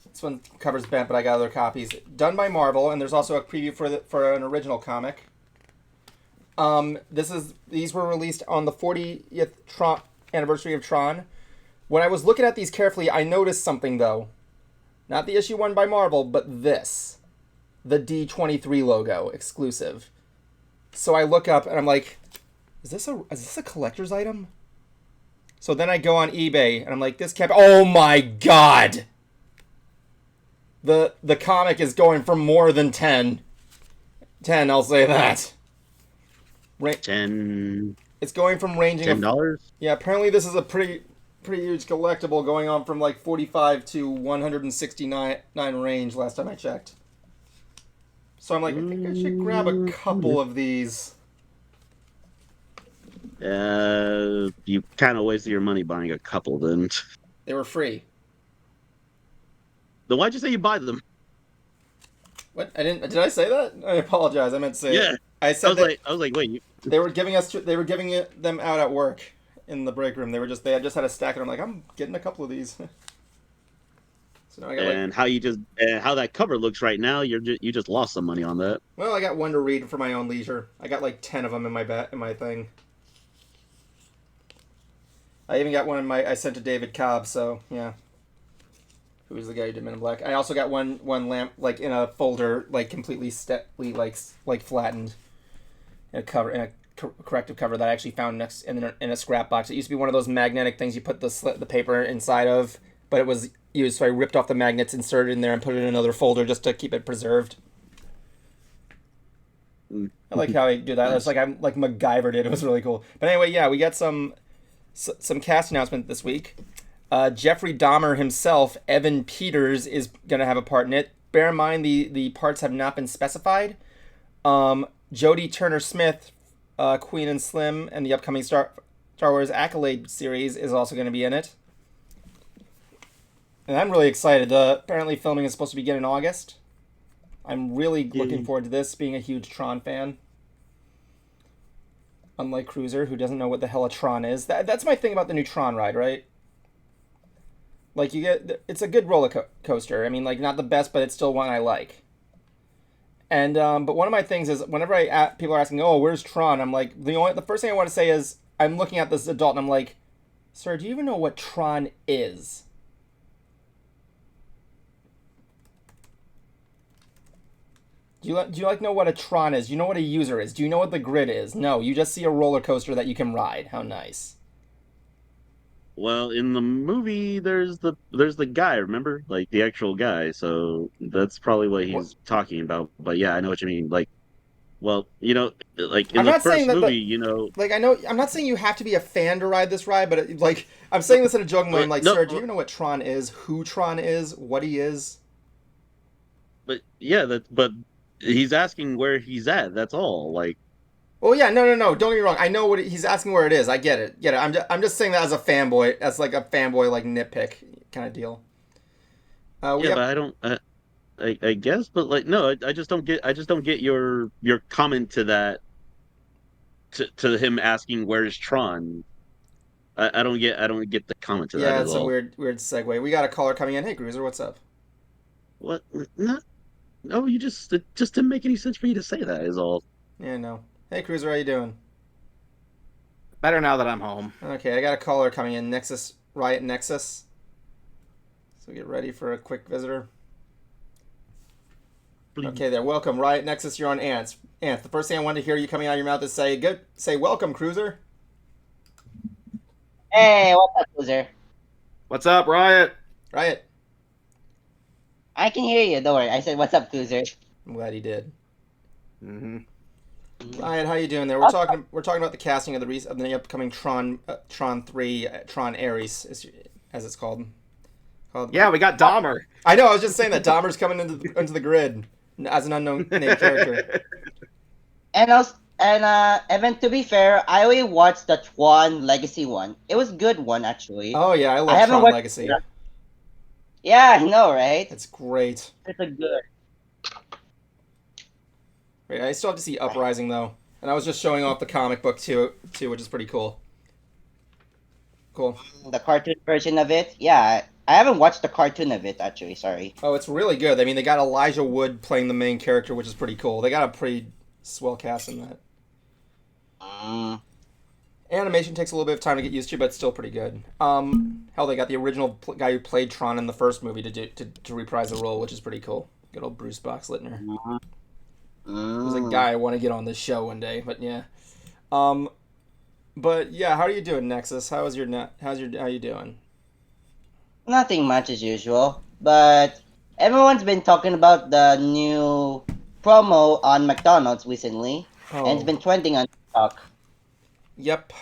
This one covers bent, but I got other copies. Done by Marvel, and there's also a preview for an original comic. These were released on the 40th anniversary of Tron. When I was looking at these carefully, I noticed something though. Not the issue one by Marvel, but this. The D23 logo, exclusive. So I look up and I'm like, is this a collector's item? So then I go on eBay and I'm like, oh my god! The comic is going for more than 10. 10, I'll say that. 10. It's going from ranging $10. Yeah, apparently this is a pretty huge collectible, going on from like 45 to 169 range last time I checked. So I'm like, I think I should grab a couple of these. You kind of wasted your money buying a couple, then. They were free. Then why'd you say you buy them? What? Did I say that? I apologize. I meant to say. Yeah. I said I was like, wait. They were giving them out at work in the break room. They had just had a stack, and I'm like, I'm getting a couple of these. So now I got how that cover looks right now, you just lost some money on that. Well, I got one to read for my own leisure. I got like 10 of them in my thing. I even got one I sent to David Cobb. So yeah, who was the guy who did Men in Black? I also got one lamp like in a folder, like completely like flattened in a corrective cover that I actually found next in a scrap box. It used to be one of those magnetic things you put the paper inside of, but it was used, so I ripped off the magnets, inserted it in there, and put it in another folder just to keep it preserved. I like how I do that. It's like I'm like MacGyver did. It was really cool. But anyway, yeah, we got some cast announcement this week. Jeffrey Dahmer himself, Evan Peters, is going to have a part in it. Bear in mind the parts have not been specified. Jodie Turner-Smith, Queen and Slim, and the upcoming Star Wars Accolade series is also going to be in it. And I'm really excited. Apparently filming is supposed to begin in August. I'm really looking forward to this, being a huge Tron fan. Unlike Cruiser, who doesn't know what the hell a Tron is. That's my thing about the new Tron ride, right? Like, it's a good roller coaster. I mean, like, not the best, but it's still one I like. And but one of my things is, whenever people are asking, oh, where's Tron? I'm like, the first thing I want to say is, I'm looking at this adult and I'm like, sir, do you even know what Tron is? Do you know what a Tron is? Do you know what a user is? Do you know what the grid is? No, you just see a roller coaster that you can ride. How nice. Well, in the movie, there's the guy, remember? Like, the actual guy, so that's probably what he's talking about. But yeah, I know what you mean. Like, well, like, in the first movie, Like, I know, I'm not saying you have to be a fan to ride this ride, but, like, I'm saying this in a joking way. I'm like, sir, do you know what Tron is? Who Tron is? What he is? But, yeah, but he's asking where he's at, that's all, like. Oh yeah, no. Don't get me wrong. I know what he's asking where it is. I get it. I'm just saying that as a fanboy. That's like a fanboy like nitpick kind of deal. But I don't. I guess, but like no, I just don't get your comment to that. To him asking where's Tron. I don't get the comment to that Yeah, at it's all. a weird segue. We got a caller coming in. Hey, Cruiser, what's up? What? No, you just it just didn't make any sense for you to say that. Is all. Yeah, no. Hey, Cruiser, how you doing? Better now that I'm home. Okay, I got a caller coming in. Nexus, Riot Nexus. So get ready for a quick visitor. Okay, there. Welcome, Riot Nexus. You're on Ants. Ants. The first thing I wanted to hear you coming out of your mouth is say welcome, Cruiser. Hey, what's up, Cruiser? What's up, Riot? Riot. I can hear you. Don't worry. I said, "What's up, Cruiser?" I'm glad he did. Mm-hmm. Riot, how you doing there? We're talking about the casting of the upcoming Tron 3 Tron Ares as it's called. Yeah, we got Dahmer. I know. I was just saying that Dahmer's coming into the grid as an unknown named character. And Evan, to be fair, I only watched the Tron Legacy one. It was a good one, actually. Oh yeah, I love haven't Tron watched- Legacy. Yeah, I know, right? It's great. It's a good. Wait, I still have to see Uprising though, and I was just showing off the comic book too, which is pretty cool. Cool. The cartoon version of it. Yeah, I haven't watched the cartoon of it, actually. Sorry. Oh, it's really good. I mean, they got Elijah Wood playing the main character, which is pretty cool. They got a pretty swell cast in that. Animation takes a little bit of time to get used to, but it's still pretty good. Hell, they got the original guy who played Tron in the first movie to reprise the role, which is pretty cool. Good old Bruce Boxleitner. He's a guy I want to get on this show one day, but yeah. But yeah, how are you doing, Nexus? How you doing? Nothing much as usual, but everyone's been talking about the new promo on McDonald's recently, and it's been trending on TikTok. Yep,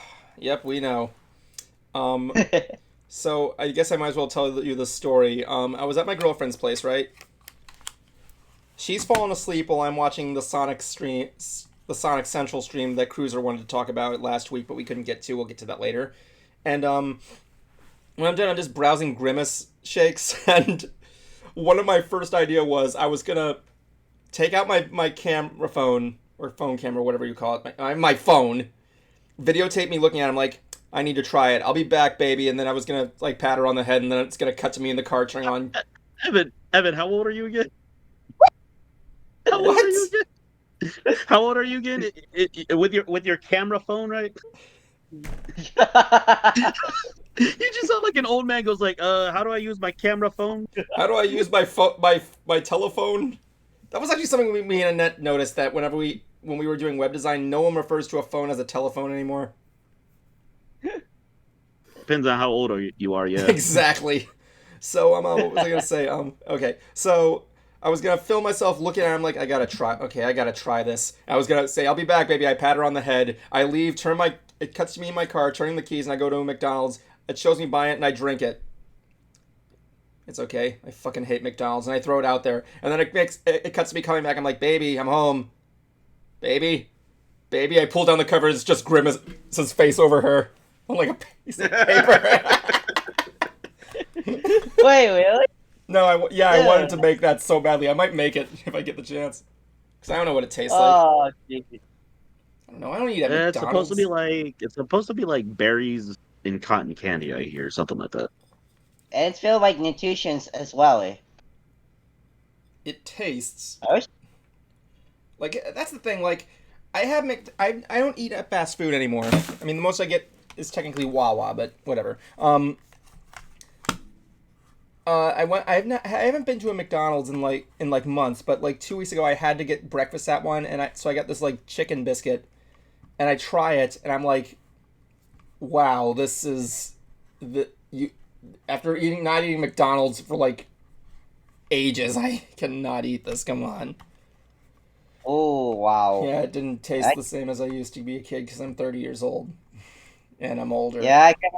we know. So I guess I might as well tell you the story. I was at my girlfriend's place, right? She's fallen asleep while I'm watching the Sonic Central stream that Cruiser wanted to talk about last week, but we couldn't get to. We'll get to that later. And when I'm done, I'm just browsing Grimace shakes, and one of my first idea was I was gonna take out my camera phone or phone camera, whatever you call it, my phone, videotape me looking at it. I'm like, I need to try it. I'll be back, baby. And then I was gonna like pat her on the head, and then it's gonna cut to me in the car turning on. Evan, how old are you again? How old are you again? How old are you again? With your camera phone, right? You just sound like an old man goes like, how do I use my camera phone? How do I use my my telephone? That was actually something me and Annette noticed, that when we were doing web design, no one refers to a phone as a telephone anymore. Depends on how old you are, yeah. Exactly. So what was I gonna say? Okay. So I was gonna film myself looking at her. I'm like, I gotta try this. I was gonna say, I'll be back, baby. I pat her on the head. I leave. It cuts to me in my car, turning the keys, and I go to a McDonald's. It shows me buying it, and I drink it. It's okay. I fucking hate McDonald's, and I throw it out there. And then it cuts to me coming back. I'm like, baby, I'm home. Baby. I pull down the cover. It's just Grimace's face over her on like a piece of paper. Wait, really? No, I wanted to make that so badly. I might make it if I get the chance. Because I don't know what it tastes like. Oh, geez. I don't know. I don't eat at It's McDonald's. supposed to be like berries in cotton candy, I hear, something like that. And it's filled like nutritions as well, eh? It tastes I wish- like, that's the thing. Like, I don't eat at fast food anymore. I mean, the most I get is technically Wawa, but whatever. I haven't been to a McDonald's in like months, but like 2 weeks ago I had to get breakfast at one, and I got this like chicken biscuit, and I try it, and I'm like, wow, this is after not eating McDonald's for like ages, I cannot eat this. Come on. Oh, wow. Yeah, it didn't taste the same as I used to be a kid because I'm 30 years old, and I'm older. Yeah, I can.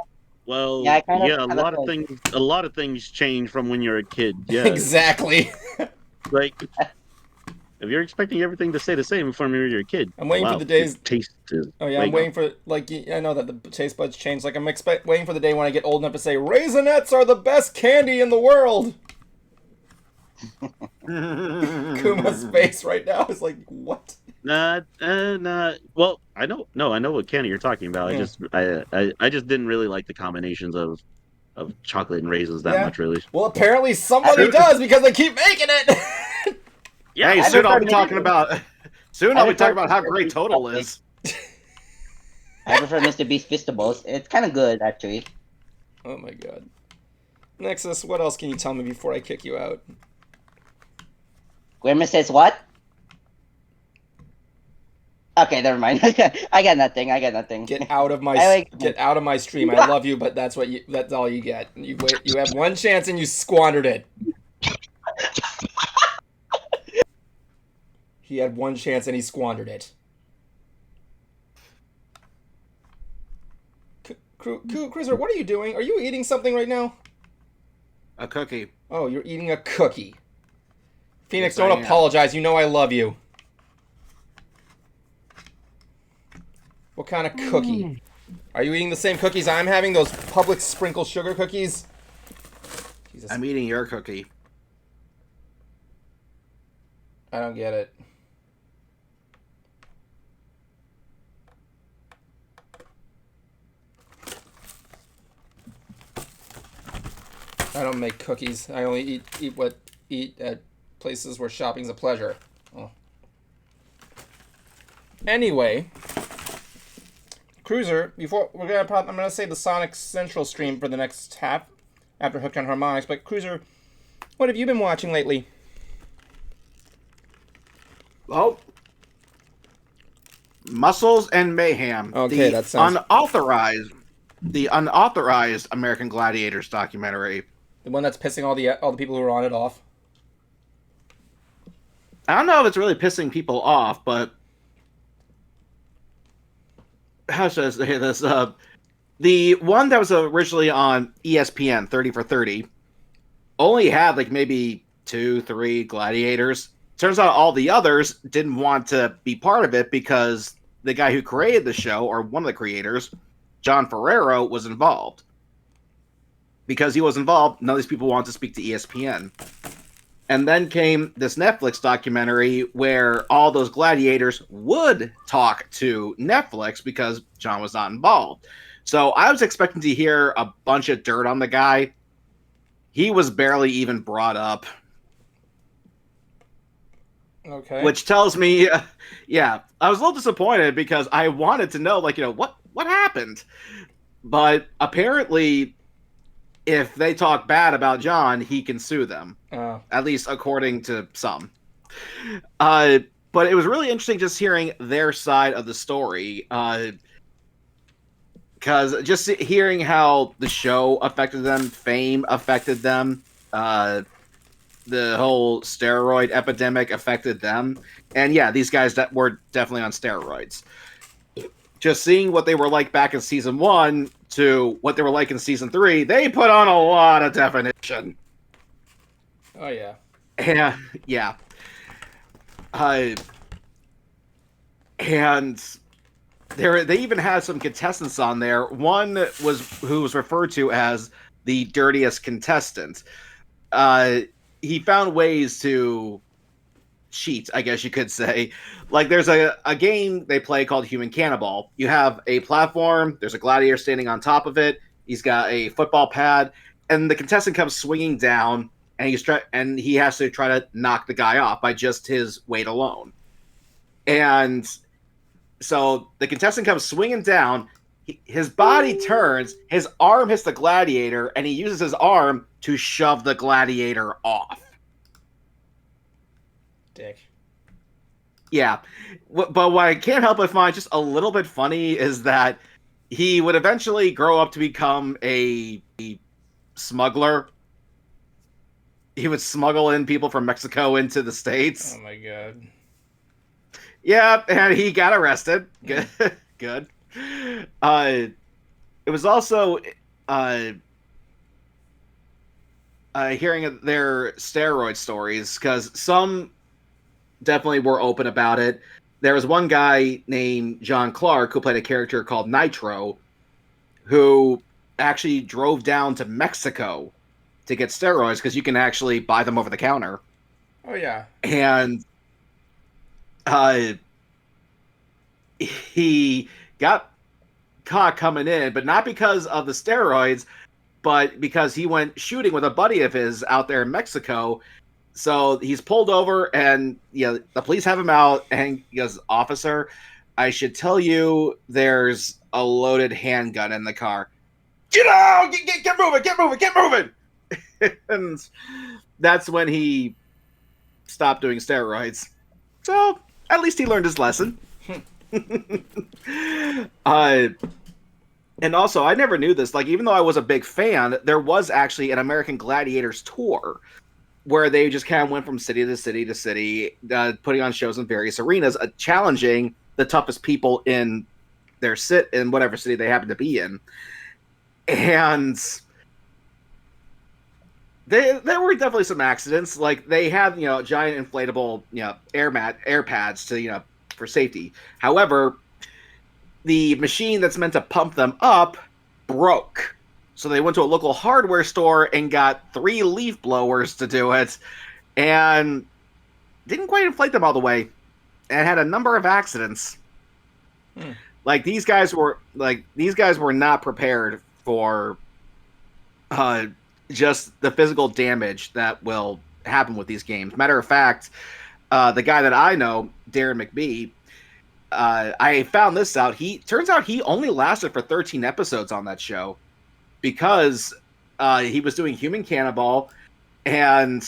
Well, Yeah, I yeah, kind a of lot of things change from when you're a kid. Yeah, Exactly. like if you're expecting everything to stay the same from when you're a kid, I'm waiting for the days. Taste is. Oh yeah, I'm waiting for, like, I know that the taste buds change. Like, I'm waiting for the day when I get old enough to say Raisinets are the best candy in the world. Kuma's face right now is like, what? Nah. Well, I know what candy you're talking about. Yeah. I just didn't really like the combinations of chocolate and raisins that much, really. Well, apparently somebody does because they keep making it. Yeah, hey, soon I'll be talking about. Soon I'll be talking about how great Total is. I prefer Mr. Beast Feastables. It's kind of good, actually. Oh my god. Nexus, what else can you tell me before I kick you out? Grimace says what? Okay, never mind. I got nothing. Get out of my get out of my stream. I love you, but that's all you get. You have one chance and you squandered it. He had one chance and he squandered it. Cruiser, what are you doing? Are you eating something right now? A cookie. Oh, you're eating a cookie. Phoenix, Yes, don't apologize. You know I love you. What kind of cookie? Are you eating the same cookies I'm having? Those Publix sprinkle sugar cookies? Jesus. I'm eating your cookie. I don't get it. I don't make cookies. I only eat at places where shopping's a pleasure. Oh. Anyway, Cruiser, before I'm gonna save the Sonic Central stream for the next half after Hooked on Harmonics. But Cruiser, what have you been watching lately? Oh, Muscles and Mayhem. Okay, that sounds the unauthorized American Gladiators documentary. The one that's pissing all the people who are on it off. I don't know if it's really pissing people off, but how should I say this? The one that was originally on ESPN, 30 for 30, only had like maybe 2-3 gladiators. Turns out all the others didn't want to be part of it because the guy who created the show, or one of the creators, John Ferrero, was involved. Because he was involved, none of these people wanted to speak to ESPN. And then came this Netflix documentary where all those gladiators would talk to Netflix because John was not involved. So I was expecting to hear a bunch of dirt on the guy. He was barely even brought up. Okay. Which tells me, yeah, I was a little disappointed because I wanted to know, like, what happened? But apparently, if they talk bad about John, he can sue them. At least according to some. But it was really interesting just hearing their side of the story. Because just hearing how the show affected them, fame affected them, the whole steroid epidemic affected them. And yeah, these guys that were definitely on steroids. Just seeing what they were like back in season 1 to what they were like in season 3, they put on a lot of definition. Oh yeah. Yeah. And they even had some contestants on there. One who was referred to as the dirtiest contestant. He found ways to cheat, I guess you could say. Like, there's a game they play called Human Cannibal. You have a platform, there's a gladiator standing on top of it, he's got a football pad, and the contestant comes swinging down, and he has to try to knock the guy off by just his weight alone. And so the contestant comes swinging down, his body turns, his arm hits the gladiator, and he uses his arm to shove the gladiator off. Dick. Yeah. But what I can't help but find just a little bit funny is that he would eventually grow up to become a smuggler. He would smuggle in people from Mexico into the States. Oh my god. Yeah, and he got arrested. Good. Good. It was also hearing their steroid stories, because some definitely were open about it. There was one guy named John Clark who played a character called Nitro, who actually drove down to Mexico to get steroids because you can actually buy them over the counter. Oh yeah. And he got caught coming in, but not because of the steroids. but because he went shooting with a buddy of his out there in Mexico, so he's pulled over, and the police have him out, and he goes, "Officer, I should tell you, there's a loaded handgun in the car. Get out! Get moving! Get moving!" And that's when he stopped doing steroids. So at least he learned his lesson. And also, I never knew this. Like, even though I was a big fan, there was actually an American Gladiators tour where they just kind of went from city to city to city, putting on shows in various arenas, challenging the toughest people in in whatever city they happen to be in. And there were definitely some accidents. Like, they had, giant inflatable, air pads to, for safety. However, the machine that's meant to pump them up broke. So they went to a local hardware store and got 3 leaf blowers to do it, and didn't quite inflate them all the way, and had a number of accidents. Like, these guys were not prepared for just the physical damage that will happen with these games. Matter of fact, the guy that I know, Darren McBee, I found this out. Turns out he only lasted for 13 episodes on that show because he was doing Human Cannonball, and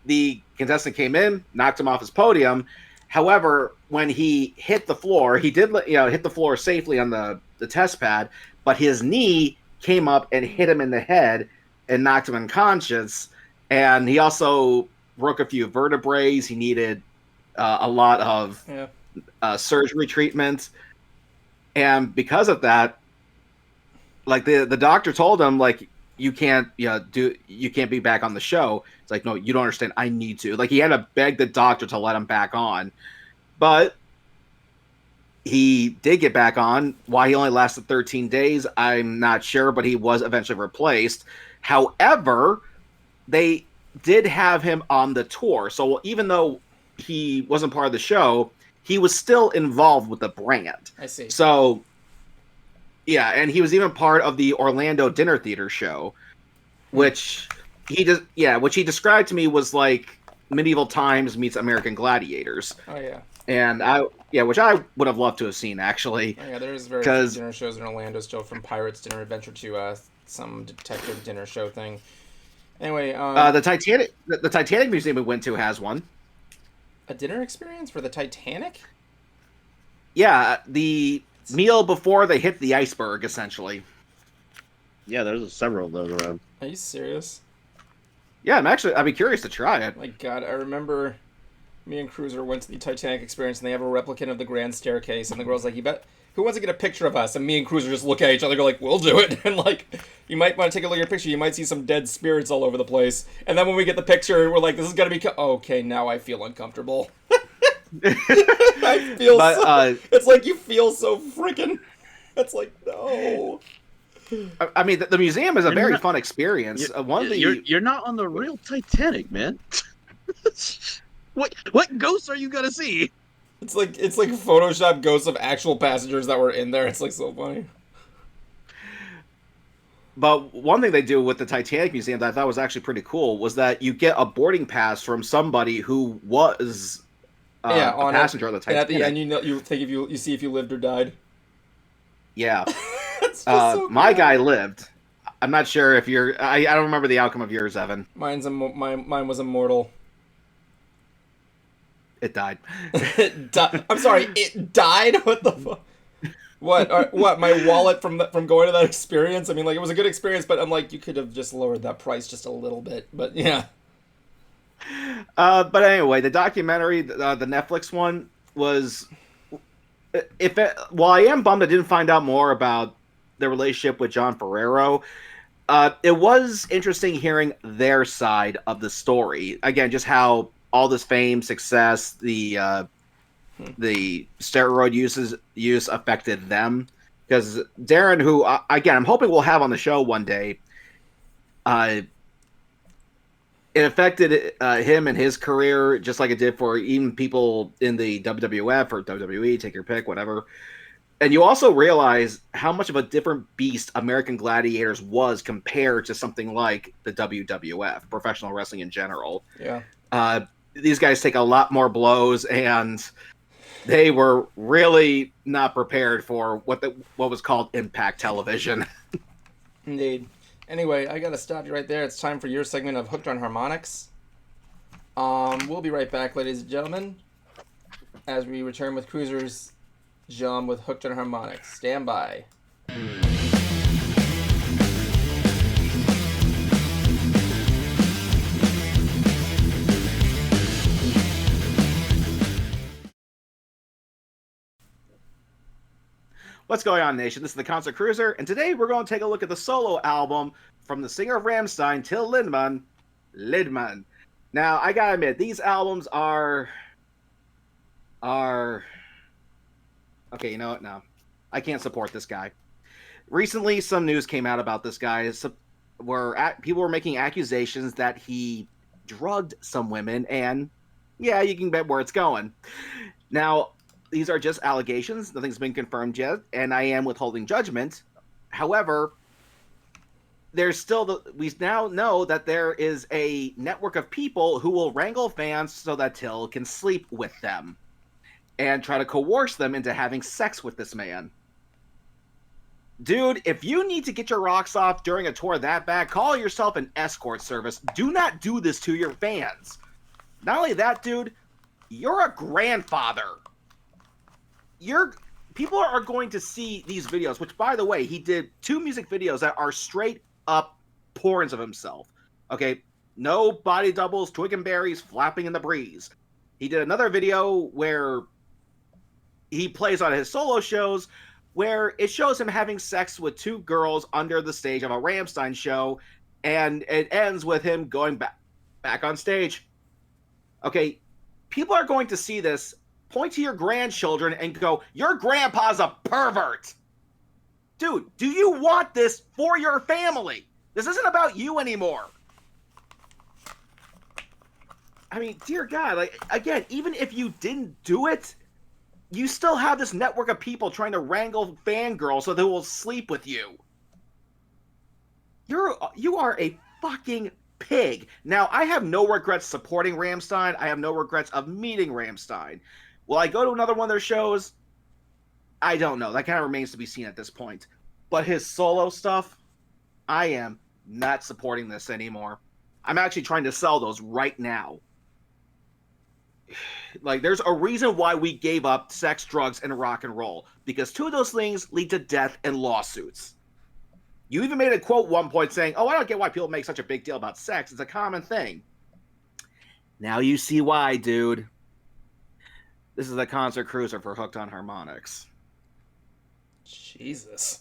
the contestant came in, knocked him off his podium. However, when he hit the floor, he did hit the floor safely on the test pad, but his knee came up and hit him in the head and knocked him unconscious. And he also broke a few vertebrae. He needed a lot of surgery treatment, and because of that, like, the doctor told him, like, you can't be back on the show. It's like, no, you don't understand, I need to. Like, he had to beg the doctor to let him back on, but he did get back on. Why he only lasted 13 days, I'm not sure, but he was eventually replaced. However, they did have him on the tour, so even though he wasn't part of the show, he was still involved with the brand. I see. So, yeah, and he was even part of the Orlando Dinner Theater show, which he described to me was like Medieval Times meets American Gladiators. Oh yeah. And which I would have loved to have seen, actually. Oh, yeah, there's very few dinner shows in Orlando still, from Pirates Dinner Adventure to some detective dinner show thing. Anyway, the Titanic Museum we went to has one. A dinner experience for the Titanic? Yeah, the meal before they hit the iceberg, essentially. Yeah, there's several of those around. Are you serious? Yeah, I'd be curious to try it. My God, I remember me and Cruiser went to the Titanic experience, and they have a replicant of the Grand Staircase, and the girl's like, who wants to get a picture of us? And me and Cruiser just look at each other, go like, we'll do it. And like, you might want to take a look at your picture. You might see some dead spirits all over the place. And then when we get the picture, we're like, this is going to be... okay, now I feel uncomfortable. I feel it's like you feel so freaking... It's like, no. I mean, the museum is a very fun experience. You're not on the real Titanic, man. What ghosts are you gonna see? It's like Photoshop ghosts of actual passengers that were in there. It's like so funny. But one thing they do with the Titanic Museum that I thought was actually pretty cool was that you get a boarding pass from somebody who was a passenger on the Titanic. And at the end, you think you see if you lived or died. Yeah. That's just so my guy lived. I'm not sure if you're... I don't remember the outcome of yours, Evan. Mine was immortal. It died. I'm sorry, it died? What the fuck? What? My wallet from going to that experience? I mean, like, it was a good experience, but I'm like, you could have just lowered that price just a little bit. But yeah. But anyway, the documentary, the Netflix one, was... While I am bummed I didn't find out more about the relationship with John Ferrero, it was interesting hearing their side of the story. Again, just how all this fame, success, the steroid use affected them. Because Darren, who, again, I'm hoping we'll have on the show one day, it affected him and his career just like it did for even people in the WWF or WWE, take your pick, whatever. And you also realize how much of a different beast American Gladiators was compared to something like the WWF, professional wrestling in general. Yeah. These guys take a lot more blows, and they were really not prepared for what was called Impact Television. Indeed. Anyway, I gotta stop you right there. It's time for your segment of Hooked on Harmonics. We'll be right back, ladies and gentlemen, as we return with Cruiser's Jam with Hooked on Harmonics. Stand by. What's going on, nation? This is the Concert Cruiser, and today we're going to take a look at the solo album from the singer of Rammstein, Till Lindemann. Now, I gotta admit, these albums are... Okay, you know what? No. I can't support this guy. Recently, some news came out about this guy. People were making accusations that he drugged some women, and yeah, you can bet where it's going. Now, these are just allegations. Nothing's been confirmed yet, and I am withholding judgment. However, we now know that there is a network of people who will wrangle fans so that Till can sleep with them and try to coerce them into having sex with this man. Dude, if you need to get your rocks off during a tour that bad, call yourself an escort service. Do not do this to your fans. Not only that, dude, you're a grandfather. People are going to see these videos, which, by the way, he did 2 music videos that are straight up porns of himself. Okay, no body doubles, twig and berries flapping in the breeze. He did another video where he plays on his solo shows, where it shows him having sex with 2 girls under the stage of a Rammstein show, and it ends with him going back on stage. Okay, people are going to see this, point to your grandchildren, and go, your grandpa's a pervert! Dude, do you want this for your family? This isn't about you anymore. I mean, dear God, like, again, even if you didn't do it, you still have this network of people trying to wrangle fangirls so they will sleep with you. You are a fucking pig. Now, I have no regrets supporting Rammstein. I have no regrets of meeting Rammstein. Will I go to another one of their shows? I don't know. That kind of remains to be seen at this point. But his solo stuff, I am not supporting this anymore. I'm actually trying to sell those right now. Like, there's a reason why we gave up sex, drugs, and rock and roll. Because 2 of those things lead to death and lawsuits. You even made a quote one point saying, oh, I don't get why people make such a big deal about sex. It's a common thing. Now you see why, dude. This is the Concert Cruiser for Hooked on Harmonics. Jesus.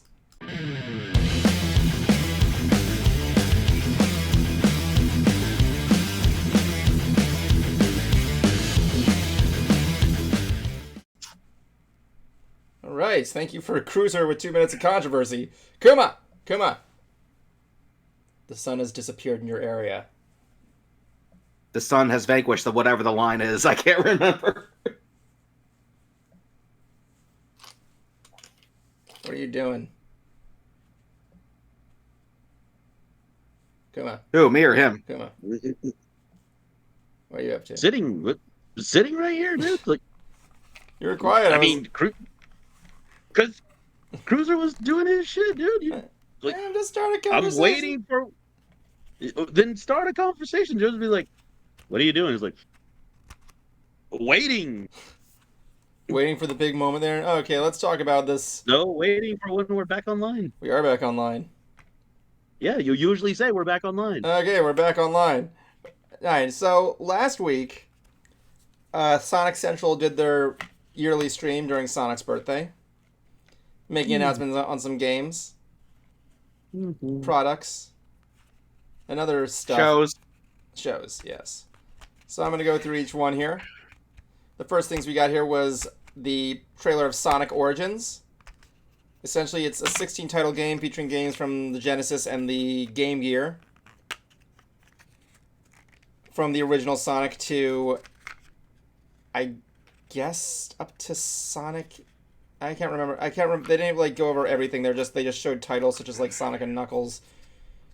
All right, thank you for Cruiser with 2 minutes of controversy. Come on. The sun has disappeared in your area. The sun has vanquished whatever the line is. I can't remember. What are you doing? Come on. Who, me or him? Come on. What are you up to? Sitting right here, dude. Like, You were quiet. I mean, because Cruiser was doing his shit, dude. I'm just starting a conversation. I'm waiting for. Then start a conversation. Just be like, "What are you doing?" He's like, "Waiting." Waiting for the big moment there. Okay, let's talk about this. No, waiting for when we're back online. We are back online. Yeah, you usually say we're back online. Okay, we're back online. All right, so last week, Sonic Central did their yearly stream during Sonic's birthday, making announcements on some games, products, and other stuff. Shows, yes. So I'm going to go through each one here. The first things we got here was the trailer of Sonic Origins. Essentially, it's a 16-title game featuring games from the Genesis and the Game Gear. From the original Sonic to, I guess, up to Sonic I can't remember. They didn't like go over everything. They just showed titles such as like Sonic and Knuckles.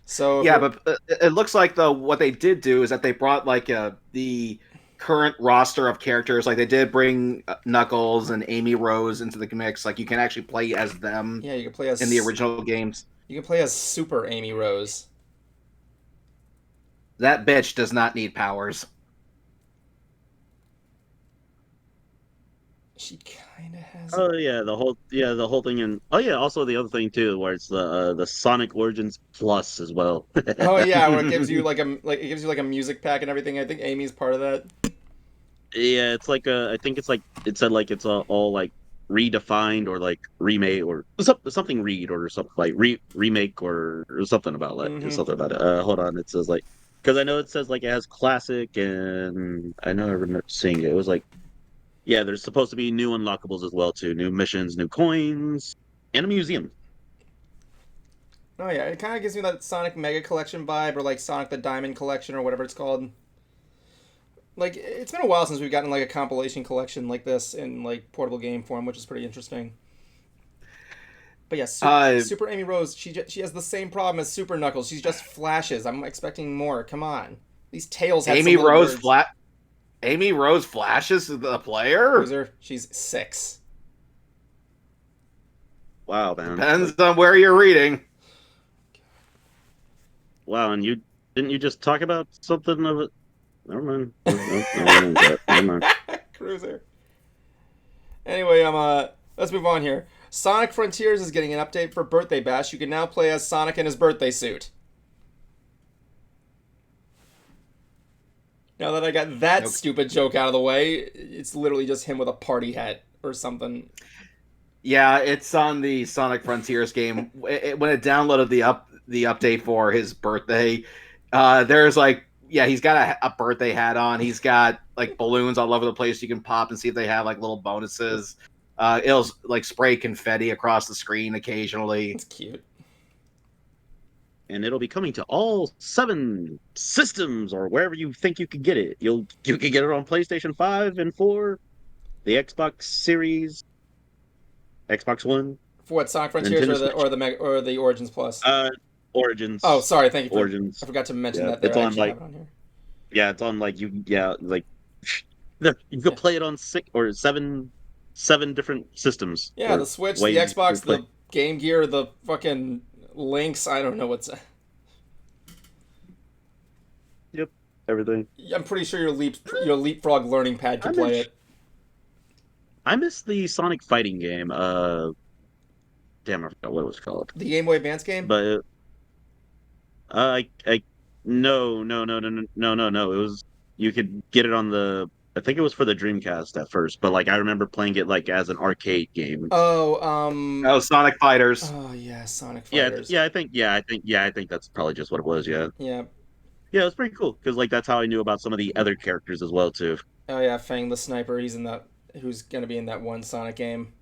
So Yeah, but it looks like what they did do is that they brought like the current roster of characters. Like they did bring Knuckles and Amy Rose into the mix. Like you can actually play as them. Yeah, you can play as in the original games. You can play as Super Amy Rose. That bitch does not need powers. She kind of has. Oh yeah, the whole thing, and also the other thing too, where it's the Sonic Origins Plus as well. Oh yeah, where it gives you like a music pack and everything. I think Amy's part of that. Yeah, it's like I think it's like it said like it's all like redefined or like remade or something or something like remake or something about like something about it. Hold on, it says like because I know it says like it has classic and I know I remember seeing it. It was like. Yeah, there's supposed to be new unlockables as well too, new missions, new coins, and a museum. Oh yeah, it kind of gives me that Sonic Mega Collection vibe, or like Sonic the Diamond Collection, or whatever it's called. Like it's been a while since we've gotten like a compilation collection like this in like portable game form, which is pretty interesting. But yeah, Super Amy Rose, she has the same problem as Super Knuckles. She's just flashes. I'm expecting more. Come on, these tails have Amy Rose flat. Amy Rose flashes the player? Cruizer, she's 6. Wow, man. Depends on where you're reading. Wow, and didn't you just talk about something of it? Never mind. Never mind. Cruizer. Anyway, let's move on here. Sonic Frontiers is getting an update for Birthday Bash. You can now play as Sonic in his birthday suit. Now that I got that stupid joke out of the way, it's literally just him with a party hat or something. Yeah, it's on the Sonic Frontiers game. When it downloaded the update for his birthday, there's like, yeah, he's got a birthday hat on. He's got like balloons all over the place you can pop and see if they have like little bonuses. It'll like spray confetti across the screen occasionally. It's cute. And it'll be coming to all 7 systems or wherever you think you could get it. You can get it on PlayStation 5 and 4, the Xbox Series, Xbox One. For what, Sonic Frontiers or the Origins Plus? Origins. Oh, sorry, thank you for Origins. I forgot to mention that. It's on like on here. Yeah, it's on like you could play it on 6 or 7 different systems. Yeah, the Switch, the Xbox, the Game Gear, the fucking Links, I don't know what's. Yep, everything. I'm pretty sure your Leapfrog learning pad can play it. I missed the Sonic fighting game. Damn, I forgot what it was called. The Game Boy Advance game? But no. It was you could get it on the. I think it was for the Dreamcast at first, but like I remember playing it like as an arcade game. Oh, Sonic Fighters. Oh yeah, Sonic Fighters. I think that's probably just what it was. Yeah. Yeah. Yeah, it was pretty cool because like that's how I knew about some of the other characters as well too. Oh yeah, Fang the Sniper. He's in that. Who's gonna be in that one Sonic game?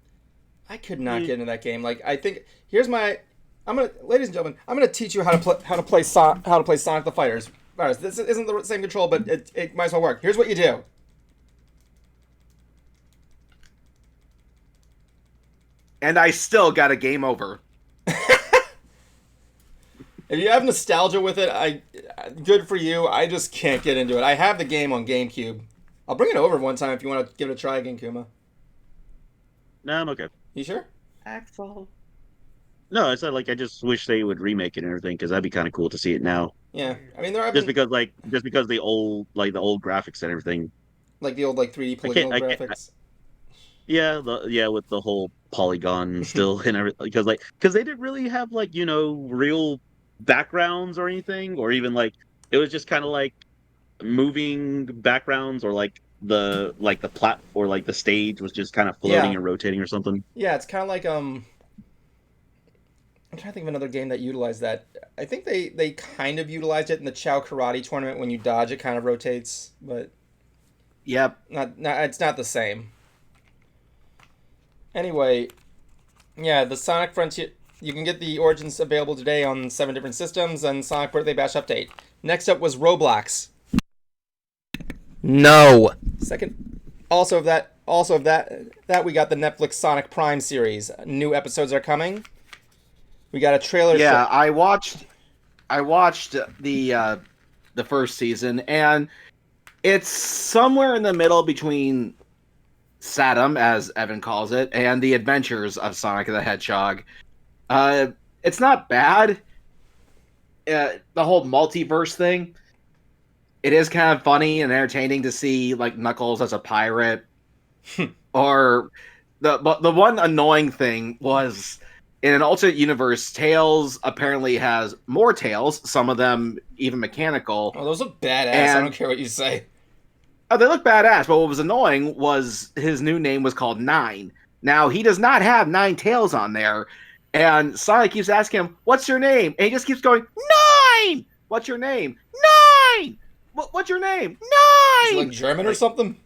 I could not get into that game. Like I think ladies and gentlemen, I'm gonna teach you how to play Sonic the Fighters. This isn't the same control, but it might as well work. Here's what you do. And I still got a game over. If you have nostalgia with it, good for you. I just can't get into it. I have the game on GameCube. I'll bring it over one time if you want to give it a try again, Kuma. No, I'm okay. You sure? Axel. No, I said like I just wish they would remake it and everything because that'd be kind of cool to see it now. Yeah, I mean because the old graphics and everything. Like the old 3D polygonal graphics. Yeah, with the whole polygon still and everything because they didn't really have real backgrounds or anything, or even it was just kind of like moving backgrounds or the plat or the stage was just kind of floating and rotating or something. Yeah, it's kind of like I'm trying to think of another game that utilized that. I think they kind of utilized it in the Chow Karate tournament. When you dodge, it kind of rotates, but yep, not it's not the same. Anyway, yeah, the Sonic Frontier. You can get the Origins available today on 7 different systems and Sonic Birthday Bash update. Next up was Roblox. No. Second. Also of that, Also, that we got the Netflix Sonic Prime series. New episodes are coming. We got a trailer. Yeah, I watched the first season, and it's somewhere in the middle between Saturn, as Evan calls it, and the Adventures of Sonic the Hedgehog. It's not bad. The whole multiverse thing. It is kind of funny and entertaining to see like Knuckles as a pirate. Or the one annoying thing was in an alternate universe, Tails apparently has more tails, some of them even mechanical. Oh, those look badass. I don't care what you say. Oh, they look badass, but what was annoying was his new name was called Nine. Now, he does not have 9 tails on there, and Sonic keeps asking him, "What's your name?" And he just keeps going, "9! What's your name? 9! What's your name? 9!" Is it like German or something?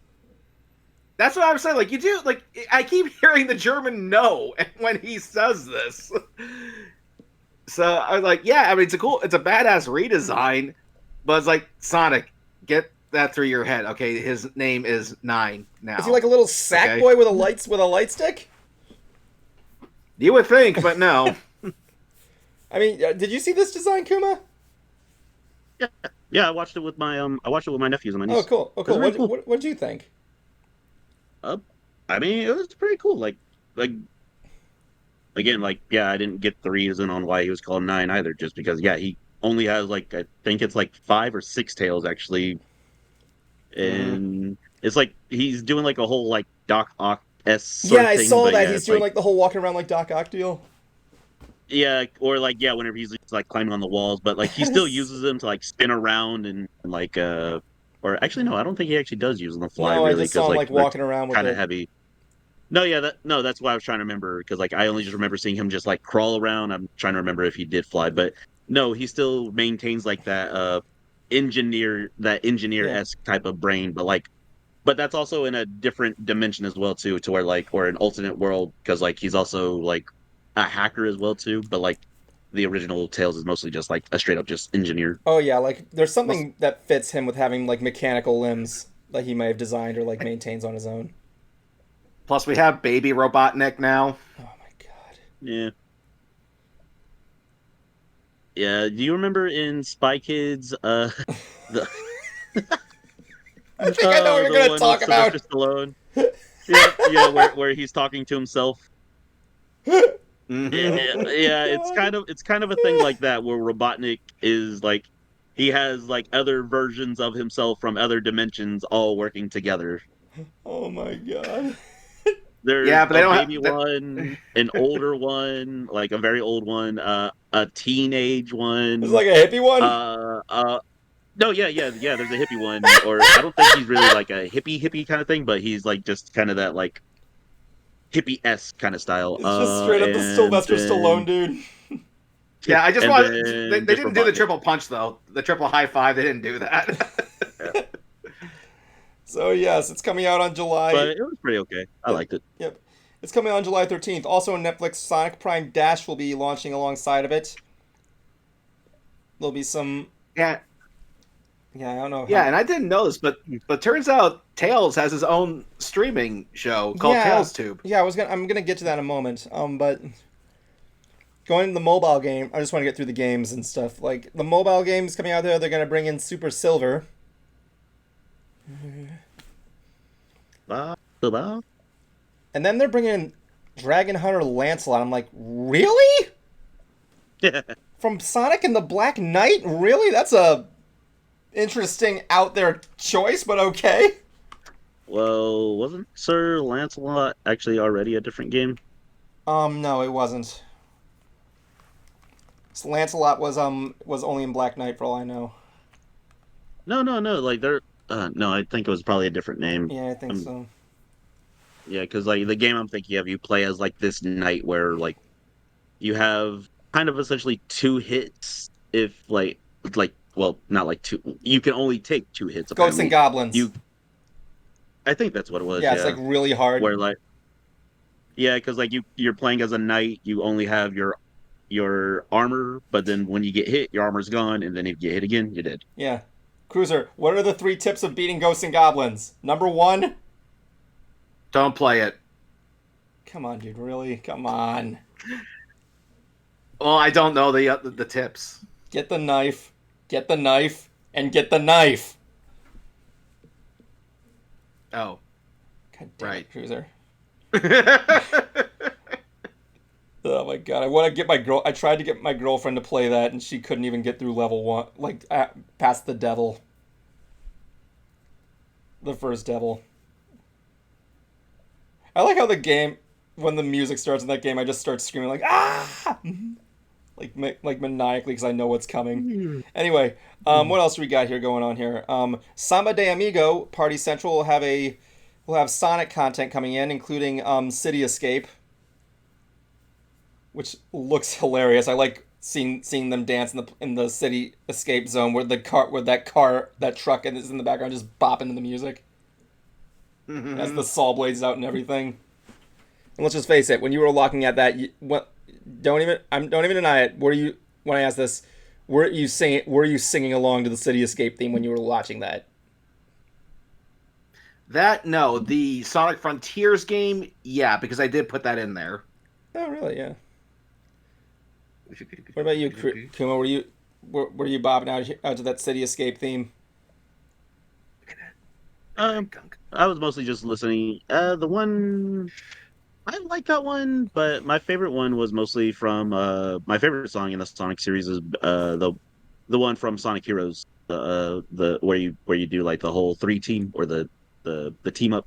That's what I'm saying. Like, you do, like, I keep hearing the German no when he says this. So I was like, yeah, I mean, it's a badass redesign, but it's like, Sonic, get that through your head. Okay, his name is 9 now. Is he like a little sack boy with a light stick? You would think, but no. I mean, did you see this design, Kuma? Yeah, I watched it with my nephews and my niece. Oh, cool. Cool. What did you think? I mean, it was pretty cool. Like again, like, yeah, I didn't get the reason on why he was called 9 either, just because, yeah, he only has like, I think it's like 5 or 6 tails actually, and it's like he's doing like a whole like Doc Ock-esque sort of I thing, saw but that. yeah, He's doing like the whole walking around like Doc Ock deal. Yeah, or like, yeah, whenever he's like climbing on the walls, but like he still uses them to like spin around and like or actually no, I don't think he actually does use them to fly. No, really, I just saw him like they're walking around with kind of it. heavy. No, that's why I was trying to remember, because like I only just remember seeing him just like crawl around. I'm trying to remember if he did fly, but no, he still maintains like that engineer-esque type of brain, but that's also in a different dimension as well too, to where like, or an alternate world, because like he's also like a hacker as well too, but like the original Tails is mostly just like a straight up just engineer. Oh yeah, like there's something that fits him with having like mechanical limbs that he may have designed or like maintains on his own. Plus, we have Baby Robotnik now. Oh my god. Yeah. Yeah, do you remember in Spy Kids, I think I know what you're gonna talk about. Stallone? Yeah, where he's talking to himself. Yeah, it's kind of a thing like that, where Robotnik is like, he has like other versions of himself from other dimensions all working together. Oh my god. There's but a baby one, an older one, like a very old one, a teenage one. It's like a hippie one? No, yeah, there's a hippie one, or I don't think he's really like a hippie kind of thing, but he's like just kind of that like hippie-esque kind of style. It's just straight up the Sylvester Stallone dude. Yeah, I just want. They just didn't do the triple punch though. The triple high five. They didn't do that. Yeah. So yes, it's coming out on July. But it was pretty okay. I liked it. Yep. It's coming on July 13th. Also on Netflix, Sonic Prime Dash will be launching alongside of it. There'll be some... Yeah, I don't know. and I didn't know this, but turns out Tails has his own streaming show called Tails Tube. Yeah, I'm gonna get to that in a moment. But going to the mobile game, I just want to get through the games and stuff. Like the mobile games coming out there, they're gonna bring in Super Silver. And then they're bringing Dragon Hunter Lancelot. I'm like, really? From Sonic and the Black Knight? Really? That's a interesting out there choice, but okay. Well, wasn't Sir Lancelot actually already a different game? No, it wasn't. Lancelot was only in Black Knight for all I know. No. Like they're no, I think it was probably a different name. Yeah, I think so. Yeah, because like the game I'm thinking of, you play as like this knight where like you have kind of essentially 2 hits if like well, not like 2. You can only take 2 hits. Ghosts and Goblins. I think that's what it was. Yeah, it's like really hard. Where like, yeah, because like you're playing as a knight, you only have your armor, but then when you get hit, your armor's gone, and then if you get hit again, you're dead. Yeah. Cruiser, what are the 3 tips of beating Ghosts and Goblins? Number 1? Don't play it. Come on, dude. Really? Come on. Well, I don't know the tips. Get the knife. Get the knife. And get the knife. Oh. God damn Right. it, Cruiser. Oh my god! I tried to get my girlfriend to play that, and she couldn't even get through level 1, like past the devil, the first devil. I like how the game, when the music starts in that game, I just start screaming like ah, like maniacally because I know what's coming. Anyway, what else do we got here going on here? Samba de Amigo Party Central will have Sonic content coming in, including City Escape, which looks hilarious. I like seeing them dance in the city escape zone where that truck is in the background just bopping to the music as the saw blades out and everything. And let's just face it, when you were looking at that, don't even deny it. When I asked this, were you singing along to the city escape theme when you were watching that? No, the Sonic Frontiers game, yeah, because I did put that in there. Oh, really? Yeah. What about you, Kuma? Were you bopping out to that city escape theme? I was mostly just listening. The one I like that one, but my favorite one was mostly from my favorite song in the Sonic series is the one from Sonic Heroes, the where you do like the whole 3-team or the team up.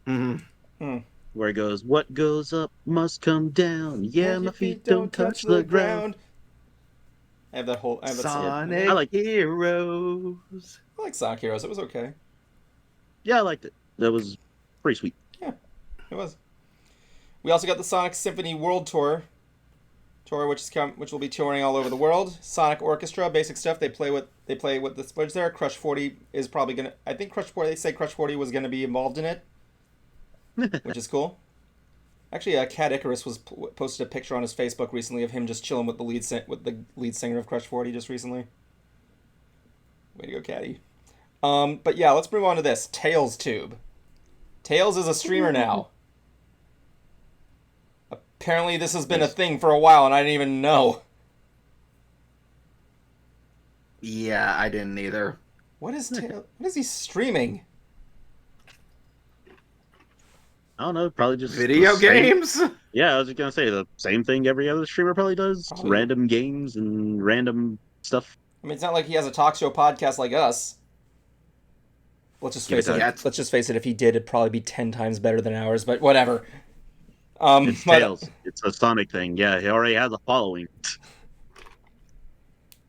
Mm-hmm. Where it goes, what goes up must come down. Yeah, my feet don't touch the ground. I have that whole. Sonic I like Heroes. I like Sonic Heroes. It was okay. Yeah, I liked it. That was pretty sweet. Yeah, it was. We also got the Sonic Symphony World Tour, which will be touring all over the world. Sonic Orchestra, basic stuff. They play with the splits there. Crush 40 is probably gonna. I think Crush 40. They say Crush 40 was gonna be involved in it. Which is cool. Actually, Cat Icarus posted a picture on his Facebook recently of him just chilling with the lead singer of Crush 40 just recently. Way to go, Catty. But yeah, let's move on to this. Tails Tube. Tails is a streamer now. Apparently, this has been a thing for a while, and I didn't even know. Yeah, I didn't either. What is Tails? What is he streaming? I don't know, probably just video games. Yeah, I was just gonna say the same thing every other streamer probably does. Probably. Random games and random stuff. I mean, it's not like he has a talk show podcast like us. Let's just face it. If he did, it'd probably be 10 times better than ours. But whatever. It's Tails. It's a Sonic thing. Yeah, he already has a following.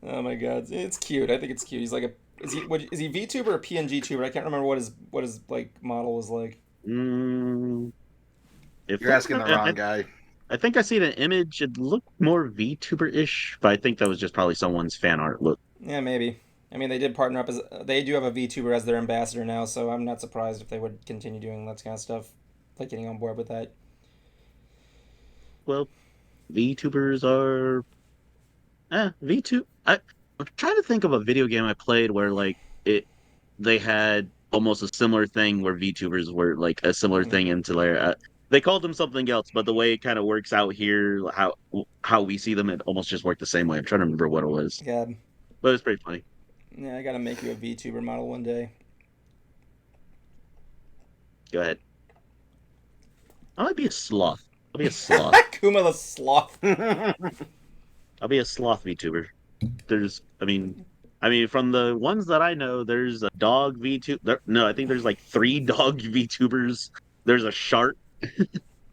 Oh my god, it's cute. I think it's cute. He's like is he VTuber or PNG tuber? I can't remember what his like model was like. You're asking the wrong guy. I think I seen an image. It looked more VTuber-ish, but I think that was just probably someone's fan art look. Yeah, maybe. I mean, they did partner up they do have a VTuber as their ambassador now, so I'm not surprised if they would continue doing that kind of stuff, like getting on board with that. Well, VTubers are VTube. I'm trying to think of a video game I played where like they had almost a similar thing where VTubers were like a similar thing into their. They called them something else, but the way it kind of works out here, how we see them, it almost just worked the same way. I'm trying to remember what it was. Yeah. But it's pretty funny. Yeah, I gotta make you a VTuber model one day. Go ahead. I might be a sloth. I'll be a sloth. Kuma the sloth. I'll be a sloth VTuber. I mean, from the ones that I know, there's a dog VTuber. No, I think there's like 3 dog VTubers. There's a shark.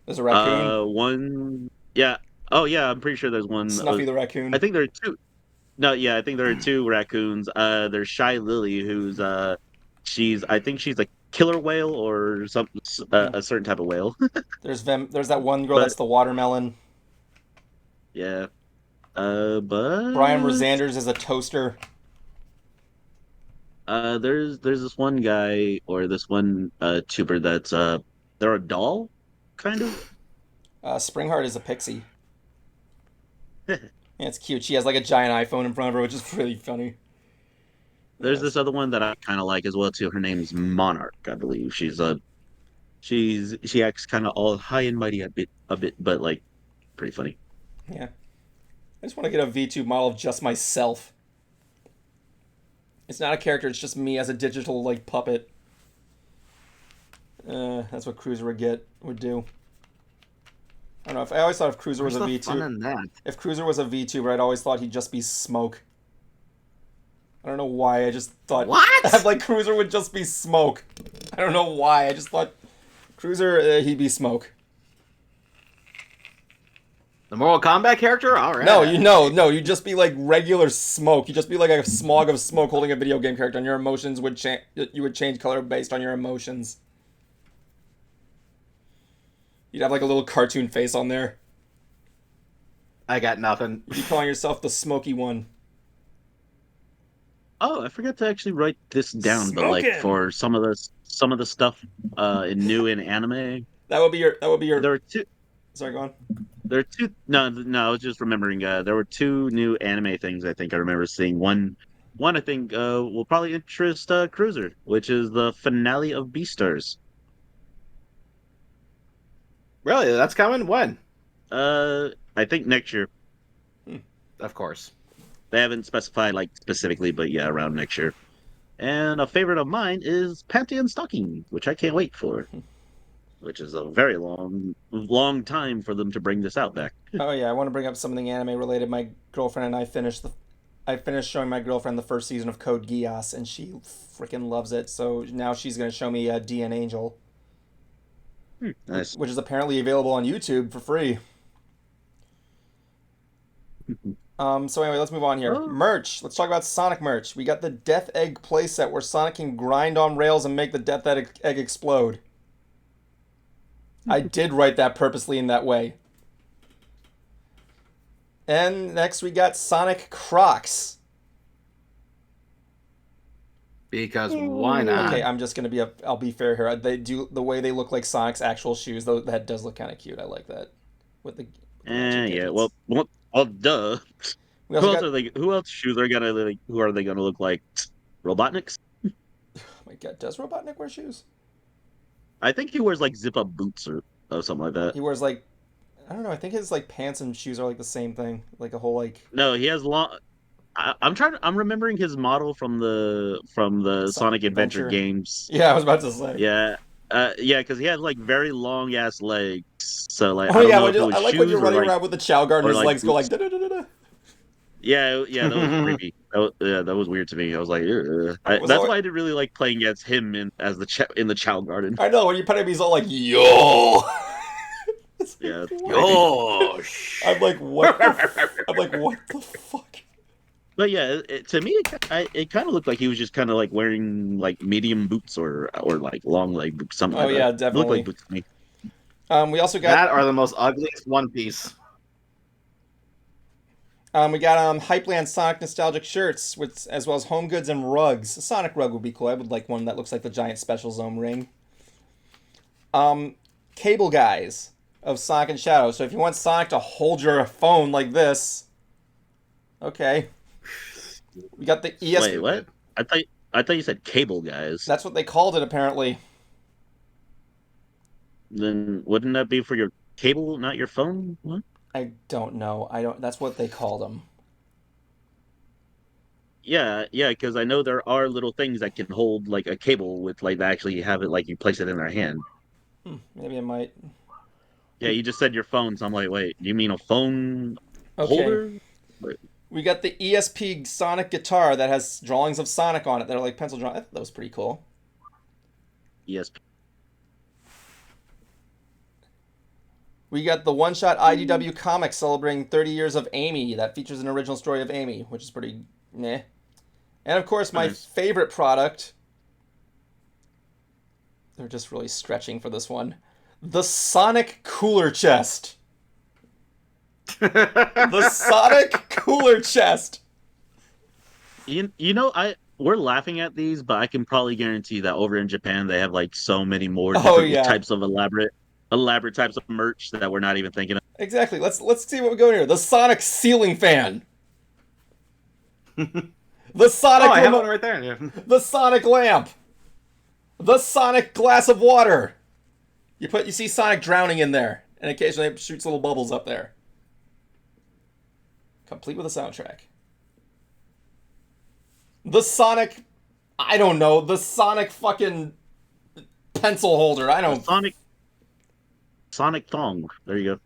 There's a raccoon. Yeah. Oh, yeah. I'm pretty sure there's one. Snuffy the raccoon. I think there are 2. No, yeah. I think there are 2 raccoons. There's Shy Lily, who's I think she's a killer whale or a certain type of whale. There's that one girl that's the watermelon. Yeah. But Brian Rosanders is a toaster. There's this one guy or this one tuber that's they're a doll, kind of. Springheart is a pixie. Yeah, it's cute. She has like a giant iPhone in front of her, which is really funny. There's this other one that I kind of like as well too. Her name's Monarch, I believe. She's a She acts kind of all high and mighty a bit, but like pretty funny. Yeah. I just want to get a VTube model of just myself. It's not a character, it's just me as a digital, like, puppet. That's what Cruizer would do. I don't know, I always thought if Cruizer was a VTuber... If Cruizer was a VTuber, I'd always thought he'd just be smoke. I don't know why, I just thought... What? Like, Cruizer would just be smoke. I don't know why, I just thought... Cruizer, he'd be smoke. The Mortal Kombat character? Alright. No, you'd just be like regular smoke. You'd just be like a smog of smoke holding a video game character, and your emotions would change. You would change color based on your emotions. You'd have like a little cartoon face on there. I got nothing. You'd be calling yourself the smoky one. Oh, I forgot to actually write this down, but like for some of the stuff in new in anime. That would be your. There were two. Sorry, go on. There are two. No, I was just remembering. There were two new anime things. I think I remember seeing one. One I think will probably interest Cruiser, which is the finale of Beastars. Really? That's coming? When? I think next year. Of course. They haven't specified like specifically, but yeah, around next year. And a favorite of mine is Pantheon Stocking, which I can't wait for. Which is a very long time for them to bring this out back. Oh yeah, I want to bring up something anime related. My girlfriend and I finished showing my girlfriend the first season of Code Geass, and she freaking loves it. So now she's going to show me DN Angel. Nice. Which is apparently available on YouTube for free. So anyway, let's move on here. Merch. Let's talk about Sonic merch. We got the Death Egg playset where Sonic can grind on rails and make the Death Egg explode. I did write that purposely in that way. And next we got Sonic Crocs. Because why not? Okay, I'm just gonna be I'll be fair here. They do the way they look like Sonic's actual shoes, though. That does look kind of cute. I like that. With the yeah. Well, duh. Who else shoes are gonna like? Who are they gonna look like? Robotniks? Oh my god, does Robotnik wear shoes? I think he wears like zip-up boots or something like that. He wears like, I don't know. I think his like pants and shoes are like the same thing, like a whole like. No, he has long. I'm remembering his model from the Sonic Adventure games. Yeah, I was about to say. Yeah, because he has like very long ass legs. So like, oh yeah, I like when you're running around with the Chow Guard and his legs go like. Da-da-da-da-da. Yeah, that was creepy. That was weird to me. I was like, that's why I didn't really like playing against him in the Chow Garden. I know when you pet him, he's all like, "Yo." Yeah. Yo. I'm like, what? I'm like, what the fuck? But yeah, to me, it kind of looked like he was just kind of like wearing like medium boots or like long leg boots, something. Oh like yeah, that. definitely. It looked like boots to me. We also got that are the most ugliest One Piece. We got Hypeland Sonic nostalgic shirts, as well as home goods and rugs. A Sonic rug would be cool. I would like one that looks like the giant Special Zone ring. Cable guys of Sonic and Shadow. So if you want Sonic to hold your phone like this, okay. We got the ESP. Wait, what? I thought you said cable guys. That's what they called it apparently. Then wouldn't that be for your cable, not your phone? What? I don't know. That's what they called them. Yeah, because I know there are little things that can hold like a cable with like that actually have it like you place it in their hand. Maybe I might. Yeah, you just said your phone, so I'm like, wait, do you mean a phone holder? Wait. We got the ESP Sonic guitar that has drawings of Sonic on it that are like pencil drawings. I thought that was pretty cool. ESP. We got the one-shot IDW comic celebrating 30 years of Amy that features an original story of Amy, which is pretty meh. And of course, my favorite product. They're just really stretching for this one. The Sonic Cooler Chest. The Sonic Cooler Chest. You know, we're laughing at these, but I can probably guarantee that over in Japan they have like so many more different types of elaborate types of merch that we're not even thinking of. Exactly. Let's see what we got here. The Sonic ceiling fan. The Sonic I have one right there. Yeah. The Sonic lamp. The Sonic glass of water. You see Sonic drowning in there, and occasionally it shoots little bubbles up there. Complete with a soundtrack. The Sonic, I don't know, the Sonic fucking pencil holder. I don't. Sonic thong. There you go.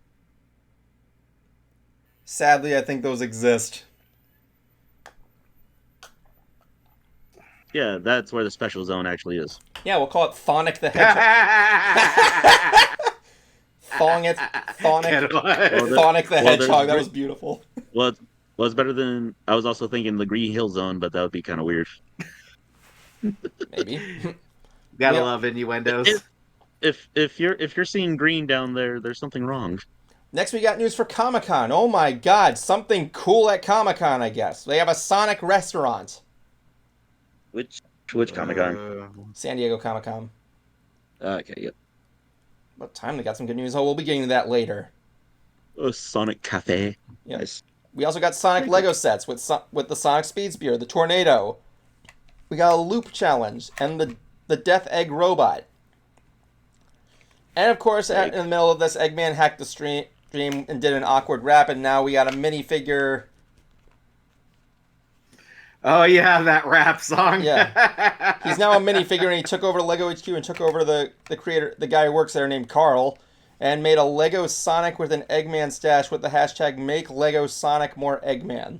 Sadly, I think those exist. Yeah, that's where the special zone actually is. Yeah, we'll call it Thonic the Hedgehog. Thonic the Hedgehog. That was beautiful. Well, it's better than. I was also thinking the Green Hill Zone, but that would be kind of weird. Maybe. Gotta love innuendos. If you're seeing green down there, there's something wrong. Next, we got news for Comic-Con. Oh my God, something cool at Comic-Con, I guess. They have a Sonic restaurant. Which Comic-Con? San Diego Comic-Con. Okay, yep. About time they got some good news. Oh, we'll be getting to that later. A Sonic Cafe. Yeah. Nice. We also got Sonic Lego sets with the Sonic Speed Spear, the Tornado. We got a Loop Challenge and the Death Egg Robot. And of course, in the middle of this, Eggman hacked the stream and did an awkward rap, and now we got a minifigure. Oh yeah, that rap song. Yeah, he's now a minifigure, and he took over Lego HQ and took over the creator, the guy who works there named Carl, and made a Lego Sonic with an Eggman stash with the hashtag Make Lego Sonic More Eggman.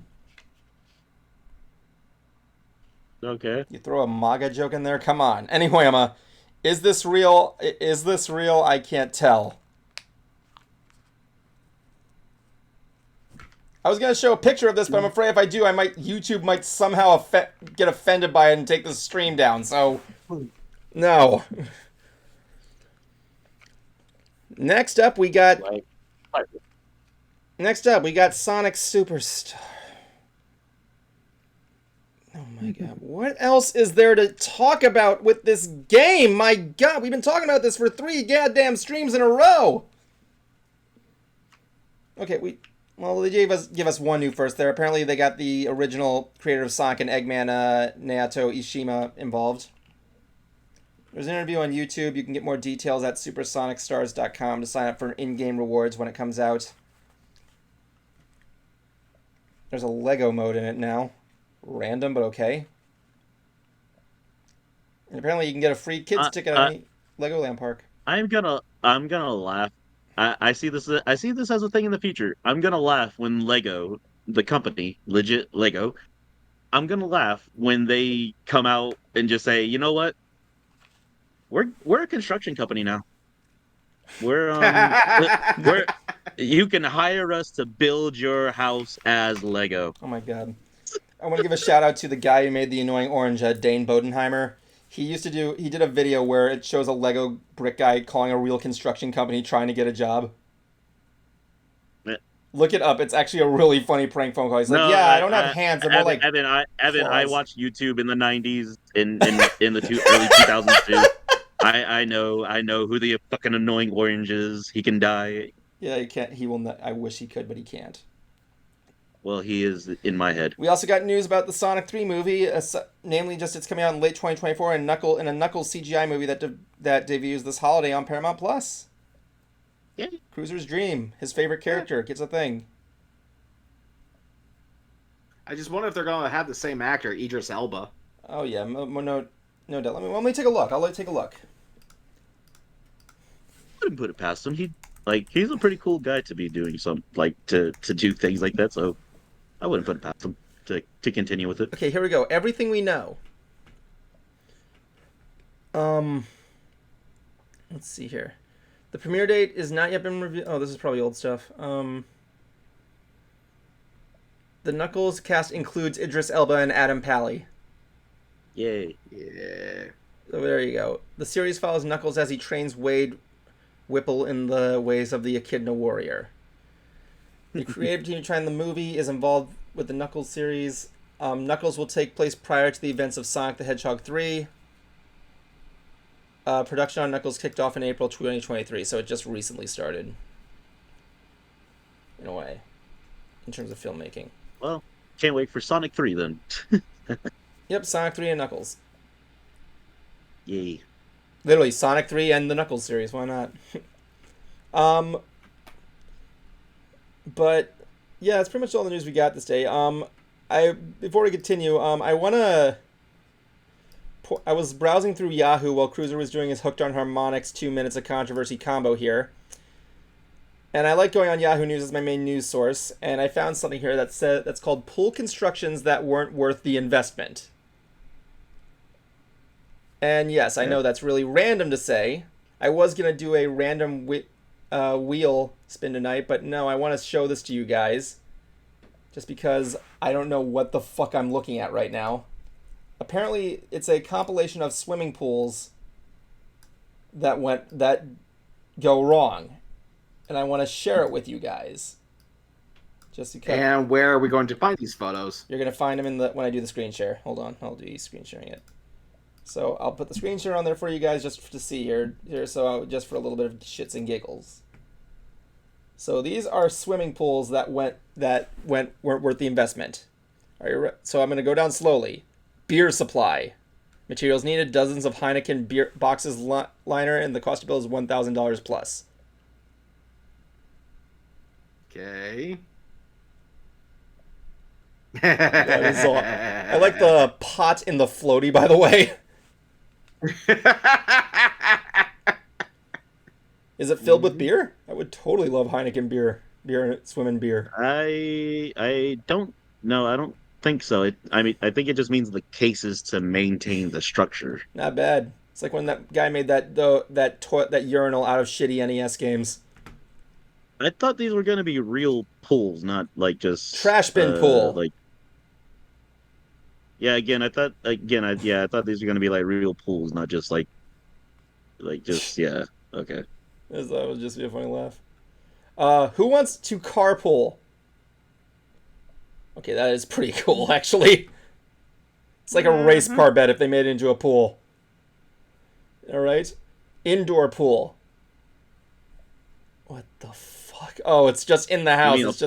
Okay. You throw a MAGA joke in there? Come on. Anyway, Emma, is this real? Is this real? I can't tell. I was going to show a picture of this, but I'm afraid if I do, YouTube might somehow get offended by it and take the stream down, so no. Next up, we got Sonic Superstar. Oh my God. What else is there to talk about with this game? My God, we've been talking about this for 3 goddamn streams in a row. Okay, they give us one new first there. Apparently they got the original creator of Sonic and Eggman, Naoto Ishima, involved. There's an interview on YouTube. You can get more details at supersonicstars.com to sign up for in-game rewards when it comes out. There's a Lego mode in it now. Random, but okay. And apparently you can get a free kids ticket at any Legoland park. I'm gonna laugh. I see this as a thing in the future. I'm gonna laugh when Lego, the company, legit Lego, I'm gonna laugh when they come out and just say, you know what? We're a construction company now. We're you can hire us to build your house as Lego. Oh my God. I want to give a shout out to the guy who made the annoying orange, Dane Bodenheimer. He did a video where it shows a Lego brick guy calling a real construction company trying to get a job. Yeah. Look it up. It's actually a really funny prank phone call. He's like, I don't have hands. They're more like Evan, I watched YouTube in the 90s, in the early 2000s too. I know who the fucking annoying orange is. He can die. Yeah, he can't. He will not. I wish he could, but he can't. Well, he is in my head. We also got news about the Sonic 3 movie, namely just it's coming out in late 2024 and a Knuckles CGI movie that debuts this holiday on Paramount Plus. Yeah. Cruiser's Dream, his favorite character, gets a thing. I just wonder if they're going to have the same actor, Idris Elba. Oh yeah, no doubt. Let me take a look. I'll let you take a look. I wouldn't put it past him. He's a pretty cool guy to be doing to do things like that. So I wouldn't put it past him to continue with it. Okay, here we go. Everything we know. Let's see here. The premiere date is not yet been revealed. Oh, this is probably old stuff. The Knuckles cast includes Idris Elba and Adam Pally. Yay. Yeah. So there you go. The series follows Knuckles as he trains Wade Whipple in the ways of the Echidna Warrior. The creative team trying the movie is involved with the Knuckles series. Knuckles will take place prior to the events of Sonic the Hedgehog 3. Production on Knuckles kicked off in April 2023, so it just recently started. In a way. In terms of filmmaking. Well, can't wait for Sonic 3 then. Yep, Sonic 3 and Knuckles. Yay. Literally, Sonic 3 and the Knuckles series. Why not? But yeah, that's pretty much all the news we got this day. Before we continue, I was browsing through Yahoo while Cruizer was doing his Hooked on Harmonics 2 minutes of controversy combo here. And I like going on Yahoo News as my main news source, and I found something here that's called Pool Constructions That Weren't Worth the Investment. And yes, I know that's really random to say. I was going to do a random wheel spin tonight, but no, I want to show this to you guys. Just because I don't know what the fuck I'm looking at right now. Apparently, it's a compilation of swimming pools that go wrong. And I want to share it with you guys. Just because. And where are we going to find these photos? You're going to find them when I do the screen share. Hold on, I'll do screen sharing it. So I'll put the screen share on there for you guys just to see here. Just for a little bit of shits and giggles. So these are swimming pools that weren't worth the investment. So I'm going to go down slowly. Beer supply. Materials needed: dozens of Heineken beer boxes liner, and the cost to build is $1,000 plus. Okay. That is all. I like the pot in the floaty, by the way. Is it filled with beer? I would totally love Heineken beer swimming beer. I don't know. I don't think so. I think it just means the cases to maintain the structure. Not bad. It's like when that guy made that urinal out of shitty NES games. I thought these were going to be real pools, not like just trash bin pool. I thought these were going to be like real pools, not just okay. That would just be a funny laugh. Who wants to carpool? Okay, that is pretty cool, actually. It's like a race car bed if they made it into a pool. All right, indoor pool. What the fuck? Oh, it's just in the house. I was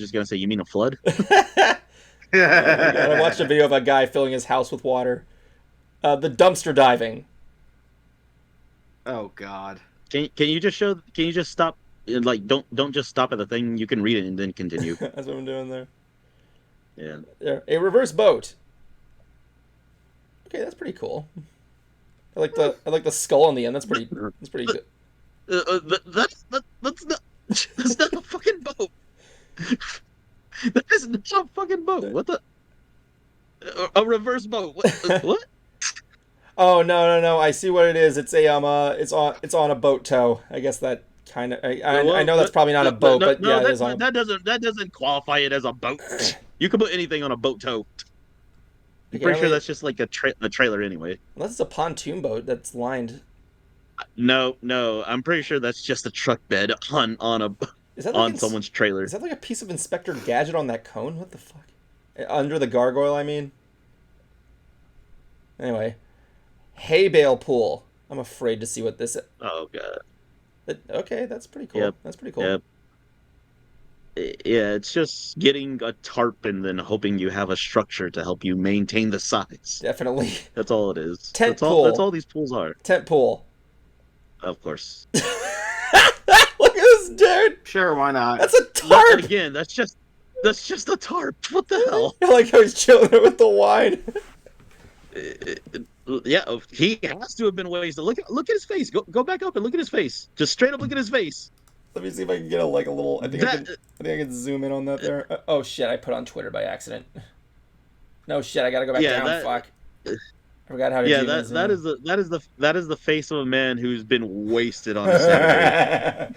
just gonna say, you mean a flood? I watched a video of a guy filling his house with water. The dumpster diving. Oh God. Can you just stop? Don't just stop at the thing. You can read it and then continue. That's what I'm doing there. Yeah. There. A reverse boat. Okay, that's pretty cool. I like the skull on the end. That's pretty good. That's not a fucking boat. That is not a fucking boat. What the? A reverse boat. What? Oh no! I see what it is. It's it's on a boat tow. I guess that kind of. I know that's probably not a boat, but yeah, it is on. That doesn't qualify it as a boat. You can put anything on a boat tow. I'm pretty sure that's just like a trailer anyway. Unless it's a pontoon boat that's lined. No, I'm pretty sure that's just a truck bed on someone's trailer. Is that like a piece of Inspector Gadget on that cone? What the fuck? Under the gargoyle, I mean. Anyway, hay bale pool. I'm afraid to see what this is. Oh god. Okay, that's pretty cool. Yep. That's pretty cool. Yep. Yeah, it's just getting a tarp and then hoping you have a structure to help you maintain the size. Definitely. That's all it is. Tent pool. That's all these pools are. Tent pool. Of course. Look at this dude. Sure, why not? That's a tarp. Again, that's just a tarp. What the hell? I like how he's chilling there with the wine. Yeah, he has to have been ways to look at his face. Go back up and look at his face. Just straight up look at his face. Let me see if I can get a little. I think I can zoom in on that there. Oh shit! I put on Twitter by accident. No shit! I gotta go back down. Fuck. I forgot how to do that. That is the face of a man who's been wasted on a Saturday.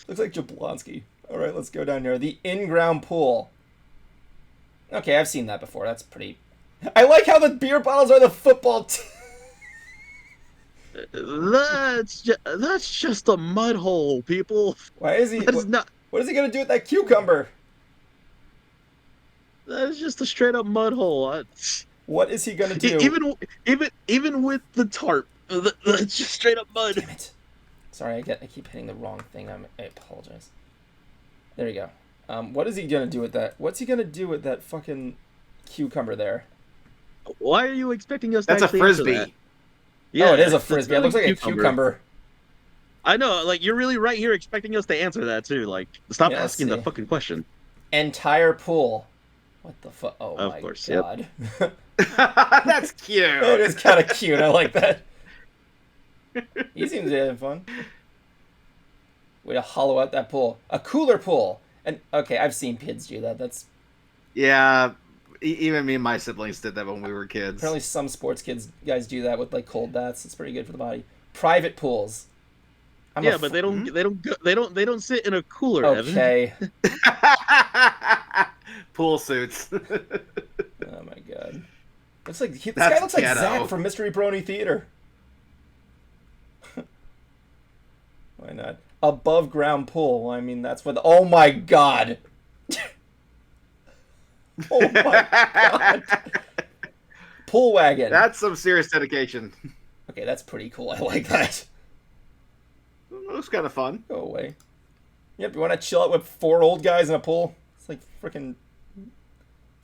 Looks like Jablonski. All right, let's go down here. The in-ground pool. Okay, I've seen that before. That's pretty. I like how the beer bottles are the football team. That's just a mud hole, people. Why is he? What is he gonna do with that cucumber? That is just a straight up mud hole. What is he gonna do? Even with the tarp, that's just straight up mud. Damn it! Sorry, I keep hitting the wrong thing. I apologize. There you go. What is he gonna do with that? What's he gonna do with that fucking cucumber there? Why are you expecting us to That's a actually answer frisbee. that? Oh, it is a that's frisbee. not It looks like a cucumber. I know, like, you're really right here expecting us to answer that, too. Like, stop Yeah, let's asking the see. fucking question. Entire pool. What the fuck? Oh Of my course, yep. god. That's cute. It is kind of cute. I like that. He seems to have fun. Way to hollow out that pool. A cooler pool. And okay, I've seen kids do that. That's Yeah, even me and my siblings did that when we were kids. apparently some sports guys do that with like cold baths. It's pretty good for the body. Private pools. Yeah, but they don't sit in a cooler, Evan. Okay. Pool suits. Oh my god. Looks like this That's guy looks like ghetto. Zach from Mystery Brony Theater. Why not? Above ground pool. Well, I mean, that's what. Oh my god. Oh my god. Pool wagon. That's some serious dedication. Okay, that's pretty cool. I like that. Looks kind of fun. Go away. Yep, you want to chill out with 4 old guys in a pool? It's like freaking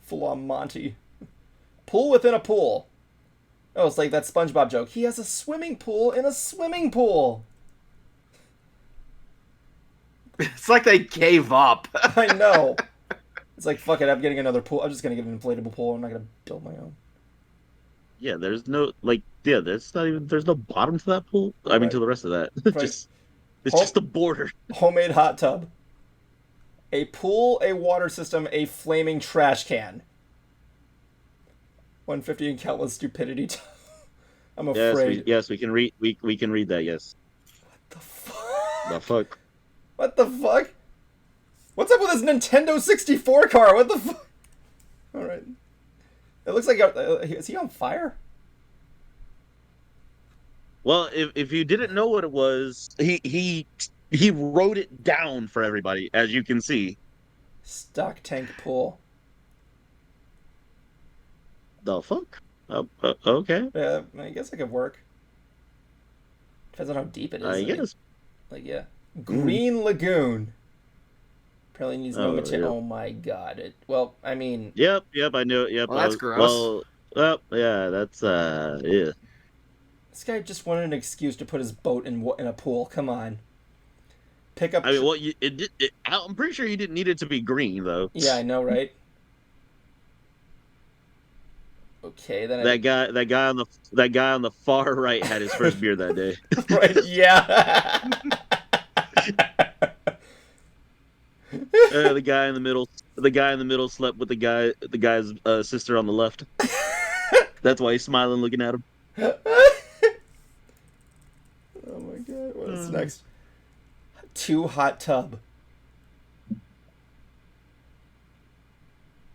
full-on Monty. Pool within a pool. Oh, it's like that SpongeBob joke. He has a swimming pool in a swimming pool. It's like they gave up. I know. It's like, fuck it, I'm getting another pool. I'm just going to get an inflatable pool. I'm not going to build my own. Yeah, there's no, like, yeah, there's no bottom to that pool. I mean, to the rest of that. It's just the border. Homemade hot tub. A pool, a water system, a flaming trash can. 150 and countless stupidity. I'm afraid. Yes, we can read. We can read that. Yes. What the fuck? The fuck? What the fuck? What's up with this Nintendo 64 car? What the fuck? All right. It looks like is he on fire? Well, if you didn't know what it was, he wrote it down for everybody, as you can see. Stock tank pool. The fuck? Okay. Yeah, I guess it could work. Depends on how deep it is. I guess. Like, yeah. Green Lagoon. Apparently needs no material. Yep. Oh my god. Well, I mean. Yep, I knew it. Yep. Well, that's gross. Well, yeah, that's yeah. This guy just wanted an excuse to put his boat in a pool. Come on. Pick up. I mean, well, I'm pretty sure you didn't need it to be green, though. Yeah, I know, right? Okay, then that guy on the far right had his first beer that day. Right? Yeah. The guy in the middle slept with the guy's sister on the left. That's why he's smiling, looking at him. Oh my god, what's next? 2 hot tub.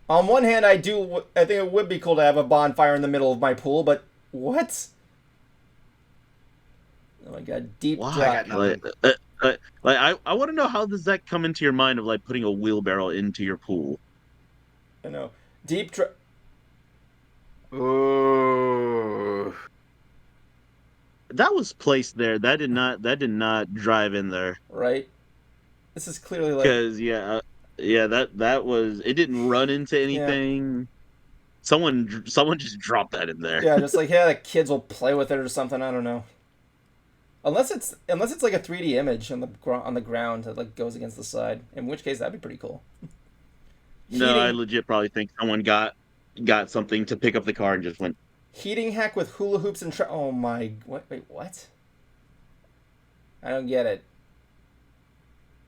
On one hand, I think it would be cool to have a bonfire in the middle of my pool, but what? Oh my god, deep drop. I want to know, how does that come into your mind of like putting a wheelbarrow into your pool? I know. Deep drop. Ooh. That was placed there. That did not drive in there. Right. This is clearly like. Because that was. It didn't run into anything. Yeah. Someone just dropped that in there. Yeah, just like, yeah, the kids will play with it or something. I don't know. Unless it's like a 3D image on the ground that like goes against the side, in which case that'd be pretty cool. No, I legit probably think someone got something to pick up the car and just went. Heating hack with hula hoops and oh my, what? Wait, what? I don't get it.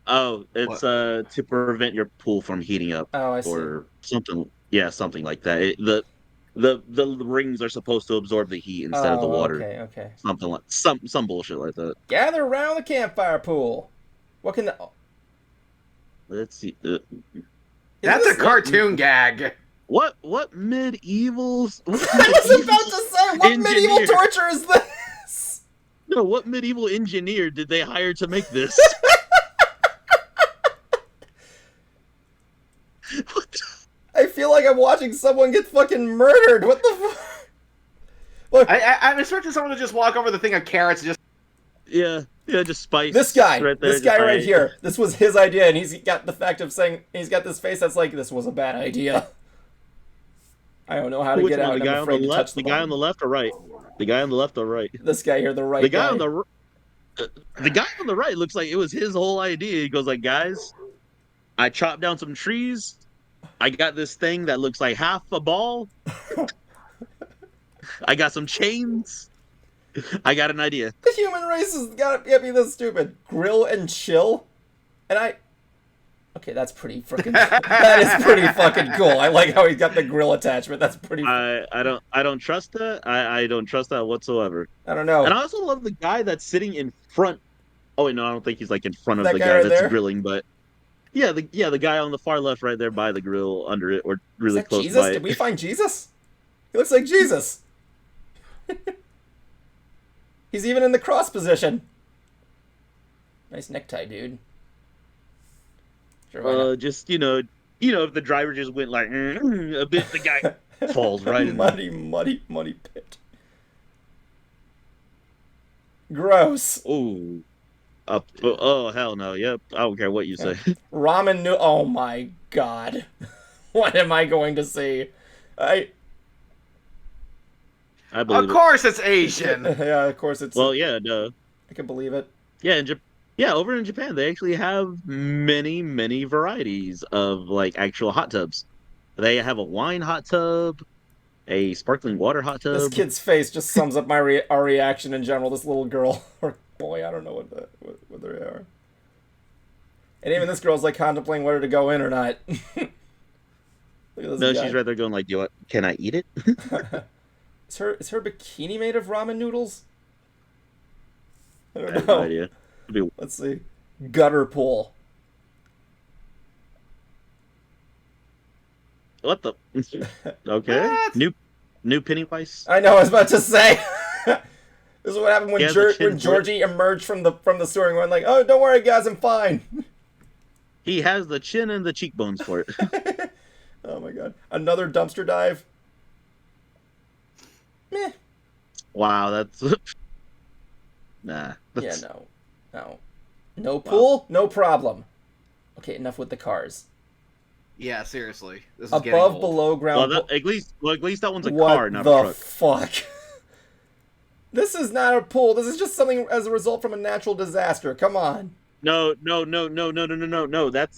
Oh, it's to prevent your pool from heating up. Oh, I see. Or something. Yeah, something like that. The rings are supposed to absorb the heat instead of the water. Okay. Something like some bullshit like that. Gather around the campfire pool. What can the? Let's see. That's a cartoon gag. What medieval? I was about to say, what medieval torture is this? No, what medieval engineer did they hire to make this? I feel like I'm watching someone get fucking murdered. What the fuck? Look, I'm expecting someone to just walk over the thing of carrots and just. Yeah, just spice. This guy right right here. This was his idea, and he's got the fact of saying he's got this face that's like, this was a bad idea. I don't know how to Which get one? out. The And guy I'm on the afraid to touch left? the The guy on the left or right? The guy on the left or right? This guy here, the right The guy guy. on the guy on the right looks like it was his whole idea. He goes like, guys, I chopped down some trees. I got this thing that looks like half a ball. I got some chains. I got an idea. The human race has can't be this stupid. Grill and chill, and I. Okay, that's pretty freaking. That is pretty fucking cool. I like how he's got the grill attachment. That's pretty. I don't trust that. I don't trust that whatsoever. I don't know. And I also love the guy that's sitting in front. Oh wait, no, I don't think he's like in front of That the guy guy right that's there? grilling, but yeah, the guy on the far left right there by the grill under it or Is really that close Jesus? by Did it. we find Jesus? He looks like Jesus. He's even in the cross position. Nice necktie, dude. Sure, why not? Just if the driver just went like a bit, the guy falls right in. muddy pit. Gross. Oh, oh hell no! Yep, I don't care what you say. Ramen noodle. Oh my god. What am I going to see? I believe Of course, it's Asian. Yeah, of course it's. Well, yeah, no. I can believe it. Yeah, over in Japan, they actually have many varieties of like actual hot tubs. They have a wine hot tub, a sparkling water hot tub. This kid's face just sums up our reaction in general. This little girl or boy, I don't know what they are. And even this girl's like contemplating whether to go in or not. Look at this No, guy. she's right there going like, can I eat it?" Is her bikini made of ramen noodles? I I don't have know. no idea. Let's see. Gutter pool. What the? Okay. What? New Pennywise. I know. I was about to say. This is what happened when He has a chin when Georgie emerged from the sewer and went like, "Oh, don't worry, guys, I'm fine." He has the chin and the cheekbones for it. Oh my god! Another dumpster dive. Meh. Wow, that's nah. Yeah, no pool, no problem. Okay, enough with the cars. Yeah, seriously. This is getting Above, old. below ground. Well, at least that one's a what car, not the a truck. fuck? This is not a pool. This is just something as a result from a natural disaster. Come on. No. That's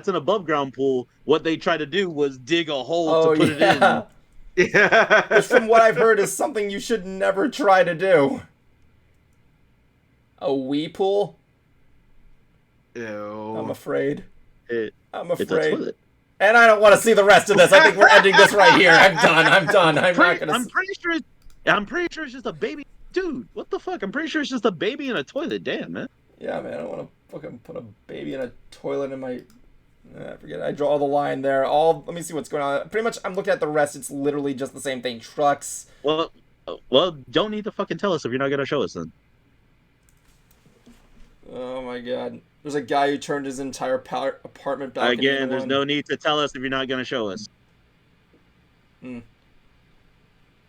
an above ground pool. What they tried to do was dig a hole to put it in. Yeah. Which, from what I've heard, is something you should never try to do. A Wii pool? Ew. I'm afraid. I'm It's a afraid. toilet. And I don't want to see the rest of this. I think we're ending this right here. I'm done. I'm not gonna. I'm pretty sure it's just a baby. Dude, what the fuck? I'm pretty sure it's just a baby in a toilet. Damn, man. Yeah, man. I don't want to fucking put a baby in a toilet in my. Forget it. I draw the line there. Let me see what's going on. Pretty much, I'm looking at the rest. It's literally just the same thing. Trucks. Well, don't need to fucking tell us if you're not gonna show us then. Oh my god. There's a guy who turned his entire apartment balcony Again, into there's one. no need to tell us if you're not gonna show us.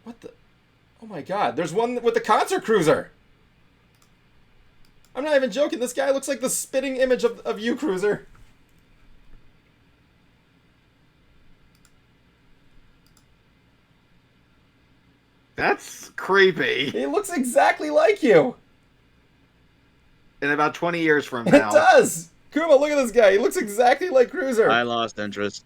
What the? Oh my god. There's one with the concert cruiser. I'm not even joking. This guy looks like the spitting image of you, Cruiser. That's creepy. He looks exactly like you. In about 20 years from It now. does. Kuma, look at this guy. He looks exactly like Cruiser. I lost interest.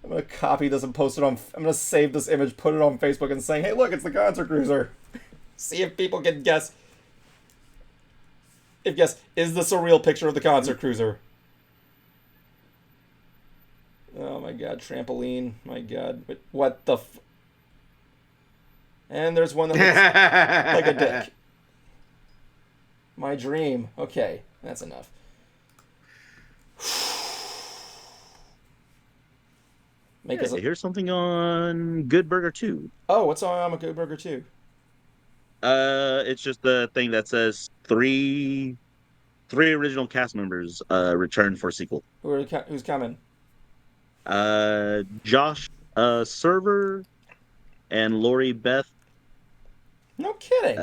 I'm gonna copy this and post it on. I'm gonna save this image, put it on Facebook, and saying, "Hey, look, it's the concert cruiser." See if people can guess. Is this a real picture of the concert cruiser? Oh my god, trampoline. My god, what the? And there's one that looks like a dick. My dream. Okay, that's enough. Here's something on Good Burger 2. Oh, what's on Good Burger 2? It's just the thing that says three original cast members return for sequel. Who's coming? Josh Server and Lori Beth. No kidding.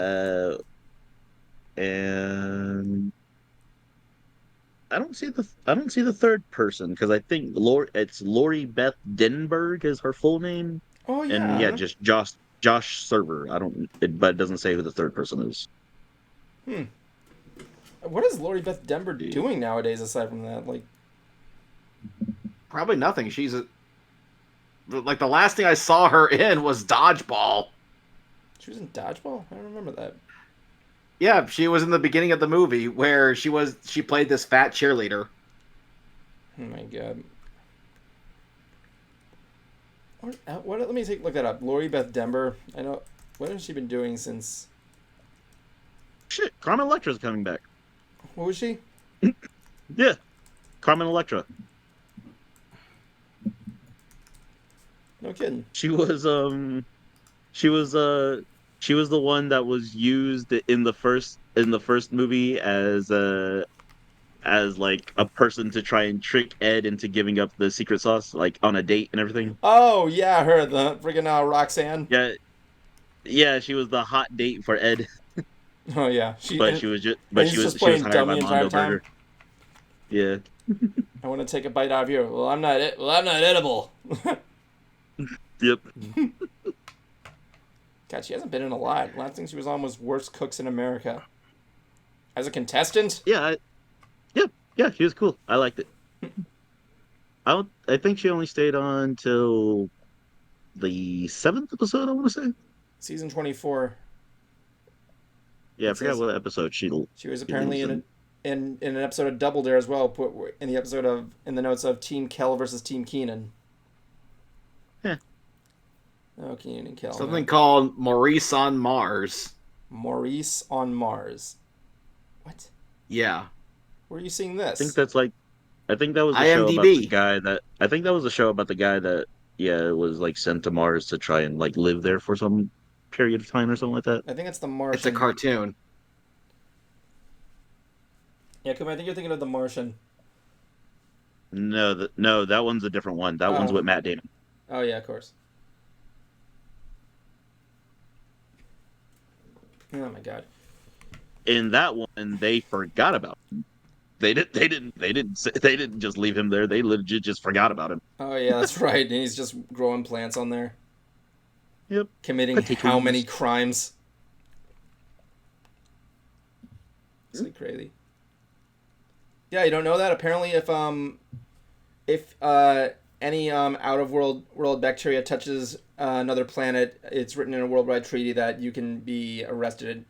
And I don't see the third person because I think Lori Beth Denberg is her full name, Oh and yeah, yeah. just Josh Server. But it doesn't say who the third person is. What is Lori Beth Denver doing nowadays aside from that? Like, Probably nothing. Like the last thing I saw her in was Dodgeball. she was in Dodgeball? I don't remember that. Yeah, she was in the beginning of the movie where she played this fat cheerleader. Oh my god. Let me look that up. Lori Beth Denver. I know. What has she been doing since? Shit, Carmen Electra's coming back. What was she? Yeah, Carmen Electra. No kidding. She was she was the one that was used in the first movie as like a person to try and trick Ed into giving up the secret sauce, like on a date and everything. Oh yeah, her, the friggin' Roxanne. Yeah, yeah, she was the hot date for Ed, Oh yeah, but he's just she was playing hired dumb by the entire Mondo time. Burger. Yeah. I want to take a bite out of you. Well, I'm not edible. Yep. God, she hasn't been in a lot. Last thing she was on was Worst Cooks in America. As a contestant? Yeah. Yeah. She was cool. I liked it. I think she only stayed on till the 7th episode. I want to say. Season 24. Yeah, I It forgot says- what episode she was apparently in an episode of Double Dare as well. Put in the notes of Team Kel versus Team Keenan. Yeah. Oh, Keenan and Kel. Something called Maurice on Mars. Maurice on Mars. What? Yeah. Where are you seeing this? I think that was the show about IMDb. the guy that. I think that was the show about the guy that. Yeah, was like sent to Mars to try and like live there for some period of time or something like that. I think it's the Martian. It's a cartoon. Yeah, come on, I think you're thinking of the Martian. No, that one's a different one. That one's with Matt Damon. Oh yeah, of course. Oh my god. In that one, they forgot about him. They didn't just leave him there. They legit just forgot about him. Oh yeah, that's right. And he's just growing plants on there. Yep. Committing Potatoes. how many crimes? It's like crazy. Yeah, you don't know that? Apparently if any out of world bacteria touches another planet, it's written in a worldwide treaty that you can be arrested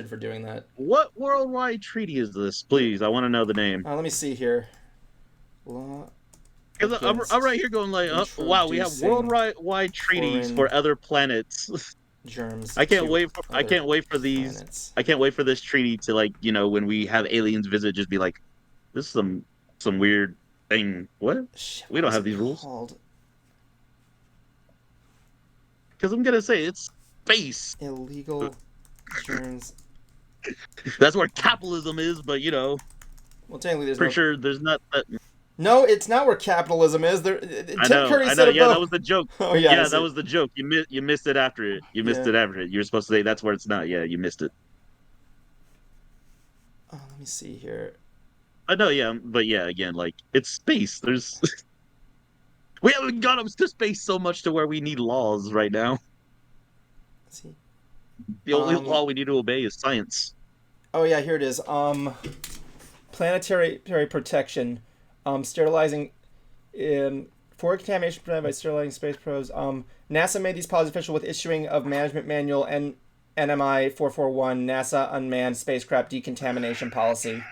for doing that. What worldwide treaty is this? Please, I want to know the name. Let me see here. Law. Because I'm right here going like, wow, we have worldwide treaties for other planets. Germs. I can't wait for these. Planets. I can't wait for this treaty to, like, you know, when we have aliens visit, just be like, this is some weird thing. What? Shit, We don't what have was these it rules. called? Because I'm gonna say it's space. Illegal germs. That's where capitalism is, but you know, Well, technically, there's pretty sure there's not that. No, it's not where capitalism is. There, I Tim know. Curry I said know. it Yeah, both. that was the joke. Oh yeah, Yeah, that was the joke. You missed it after it. You missed Yeah. it after it. You were supposed to say that's where it's not. Yeah, you missed it. Oh, let me see here. I know. Yeah, but yeah, again, like it's space. There's we haven't got up to space so much to where we need laws right now. Let's see. The only law we need to obey is science. Oh yeah, here it is. Planetary protection. Sterilizing. For contamination prevented by sterilizing space probes. NASA made these policies official with issuing of management manual and NMI 441 NASA unmanned spacecraft decontamination policy.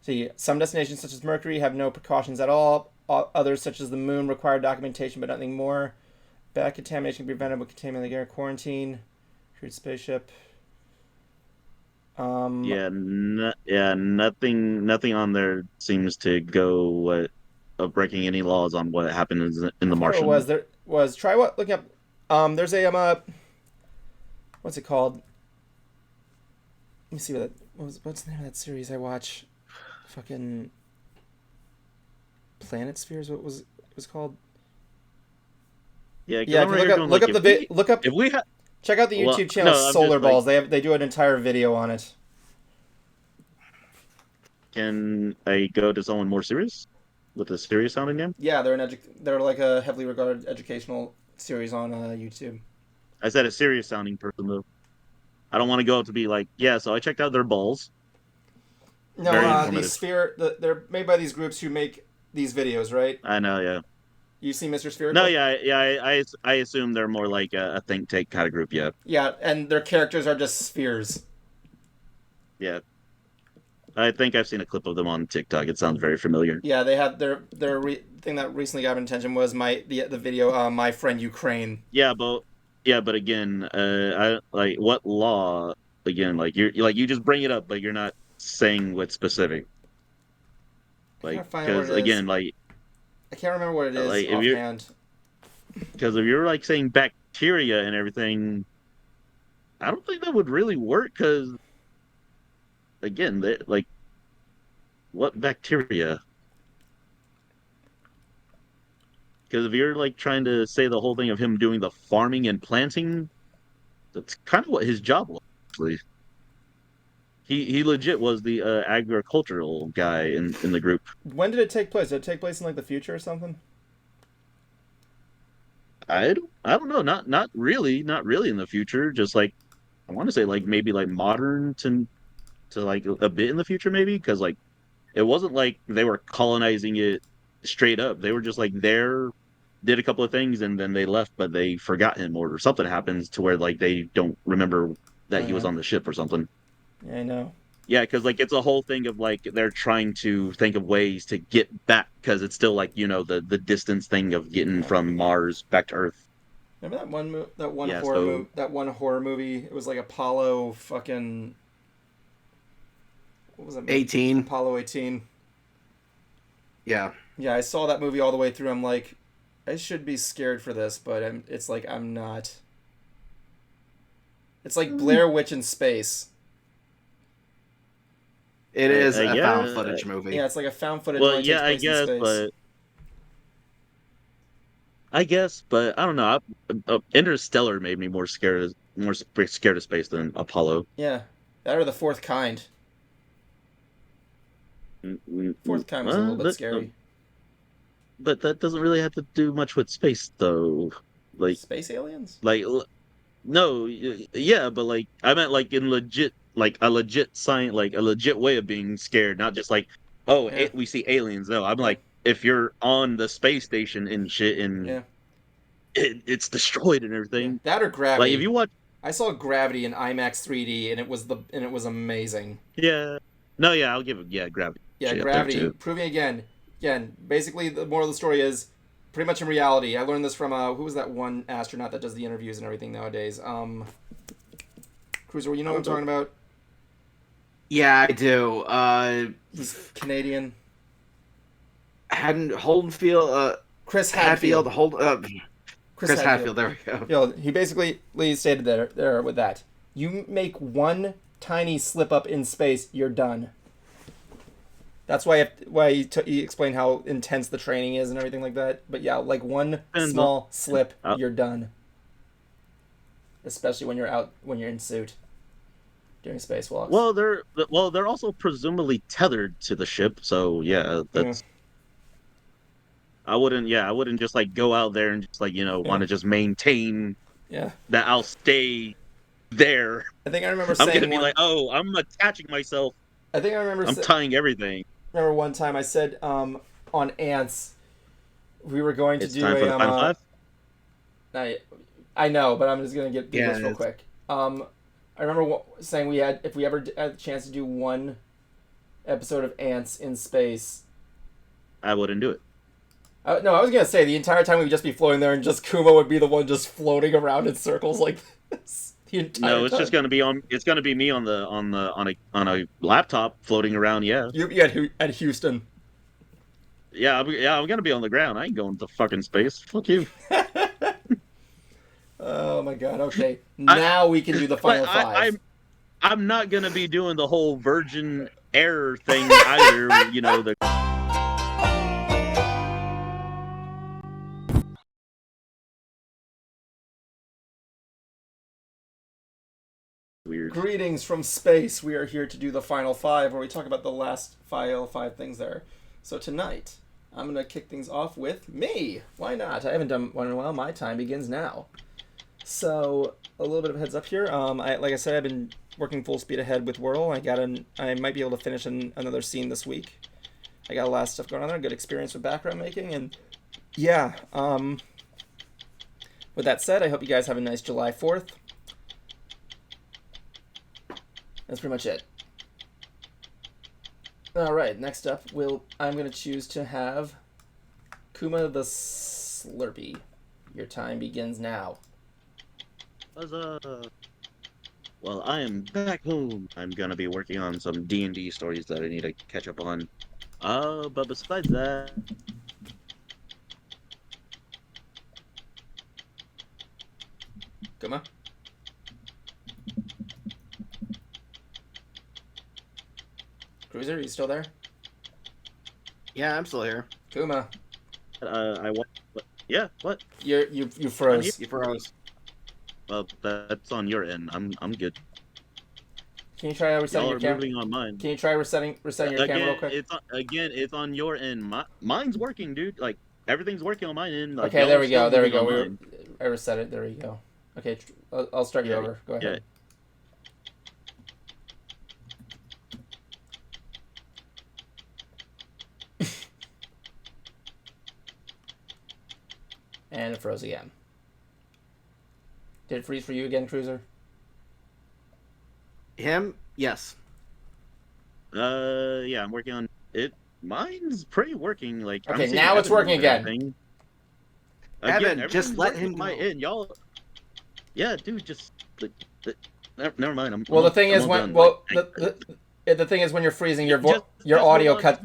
See, some destinations such as Mercury have no precautions at all. Others such as the Moon require documentation but nothing more. Bad contamination can be prevented with containment air quarantine. Crude spaceship. Nothing on there seems to go of breaking any laws on what happened in the Martian. Try what? Looking up. There's a what's it called? Let me see what's the name of that series I watch? Fucking Planet Spheres. What was it was called? Yeah, yeah. Check out the YouTube channel Solar Balls. They do an entire video on it. Can I go to someone more serious with a serious sounding name? Yeah, they're like a heavily regarded educational series on YouTube. I said a serious sounding person though. I don't want to go up to be like, yeah. So I checked out their balls. No, Very the informative. Sphere. They're made by these groups who make these videos, right? I know, yeah. You see Mr. Spherical? No, yeah, yeah. I assume they're more like a think tank kind of group. Yeah, Yeah, and their characters are just spheres. yeah. I think I've seen a clip of them on TikTok. It sounds very familiar. Yeah, they have their thing that recently got my attention was the video My Friend Ukraine. But again, I like what law again? Like you just bring it up, but you're not saying what's specific. I Like can't find because what it is. again, like I can't remember what it is like offhand. because if you're like saying bacteria and everything, I don't think that would really work. Because again, like what bacteria? Because if you're like trying to say the whole thing of him doing the farming and planting, that's kind of what his job was. Actually. He legit was the agricultural guy in the group. When did it take place? Did it take place in like the future or something? I don't know. Not really. Not really in the future. Just like I want to say like maybe like modern to like a bit in the future maybe because like it wasn't like they were colonizing it straight up. They were just like there, did a couple of things and then they left, but they forgot him or something happens to where like they don't remember that he was on the ship or something. Yeah, I know. Yeah, because like it's a whole thing of like they're trying to think of ways to get back because it's still like the distance thing of getting from Mars back to Earth. Remember that one Yeah, horror movie? It was like Apollo fucking. What was that movie? 18. Apollo 18. Yeah. Yeah, I saw that movie all the way through. I'm like, I should be scared for this, but it's like I'm not. It's like Blair Witch in space. It is a guess. found footage movie. Yeah, it's like a found footage. Well, one yeah, I takes place in guess, space. but I don't know. Interstellar made me more scared of space than Apollo. Yeah, that or the Fourth Kind. Fourth Kind was a little bit scary. But that doesn't really have to do much with space, though. Like Space aliens? like no, yeah, but like I meant like in legit, like a legit science, like a legit way of being scared, not just like Yeah. we see aliens. No, I'm like if you're on the space station and shit and it's destroyed and everything. That or Gravity. Like if you watch, I saw Gravity in IMAX 3D, and it was amazing. yeah, no, yeah, I'll give it, Gravity. Yeah, Shit, Gravity, proving again. Basically, the moral of the story is, pretty much in reality, I learned this from, who was that one astronaut that does the interviews and everything nowadays? Cruizer, you know what I'm talking about? Yeah, I do. He's Canadian. Holdenfield, Chris Hadfield. Chris Hadfield, there we go. He basically stated there with that. You make one tiny slip up in space, you're done. That's why he explained how intense the training is and everything like that. But yeah, like one small slip, you're done. Especially when you're in suit doing spacewalks. Well, they're also presumably tethered to the ship, so yeah, that's. I wouldn't just like go out there and just like want to just maintain. Yeah. That I'll stay there. I think I remember saying I'm gonna be like, oh, I'm attaching myself. I think I remember. I'm tying everything. Remember one time I said on ants, we were going to do time for the final five? I know, but I'm just gonna do this real quick. I remember saying if we ever had a chance to do one episode of Ants in space, I wouldn't do it. No, I was gonna say the entire time we'd just be floating there, and just Kuma would be the one just floating around in circles like this. No, it's just gonna be on. It's gonna be me on a laptop floating around. Yeah. You at Houston. Yeah, I'm gonna be on the ground. I ain't going to fucking space. Fuck you. Oh my god. Okay, now we can do the final five. I'm not gonna be doing the whole Virgin Air thing either. The. Weird. Greetings from space. We are here to do the final 5, where we talk about the last five things there. So tonight, I'm going to kick things off with me. Why not? I haven't done one in a while. My time begins now. So, a little bit of a heads up here. Like I said, I've been working full speed ahead with Whirl. I might be able to finish another scene this week. I got a lot of stuff going on there. Good experience with background making, and yeah. With that said, I hope you guys have a nice July 4th. That's pretty much it. Alright, next up, I'm going to choose to have Kuma the Slurpee. Your time begins now. Huzzah! Well, I am back home. I'm going to be working on some D&D stories that I need to catch up on. But besides that... Kuma? Cruizer, are you still there? Yeah, I'm still here. Kuma. Yeah, what? You froze. You froze. Well, that's on your end. I'm good. Can you try resetting Y'all your are camera? moving on mine. Can you try resetting your camera real quick? It's on your end. Mine's working, dude. Like, everything's working on mine end. Like, Okay, there we go. still There we moving go. on mine. I reset it. There we go. Okay, I'll start you over. Go ahead. And it froze again. Did it freeze for you again, Cruiser? Him? Yes. Yeah, I'm working on it. Mine's pretty working. Like, Okay, I'm seeing now it's Evan working and again. everything. Evan, just everything's let working him on my go. end, y'all. Yeah, dude, just never mind. Well, the thing is when the thing is when you're freezing, your audio cut.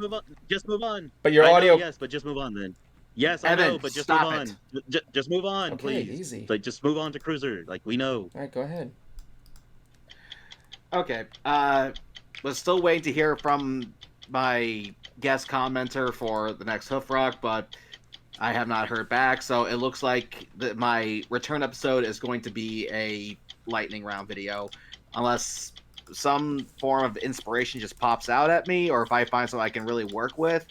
Just move on. But your I know, audio. yes, but just move on then. Yes, I Evan, know, but just stop move on. Just move on, Okay, please. easy. Like, just move on to Cruiser. Like, we know. All right, go ahead. Okay. Was still waiting to hear from my guest commenter for the next Hoof Rock, but I have not heard back. So it looks like my return episode is going to be a lightning round video, unless some form of inspiration just pops out at me, or if I find something I can really work with.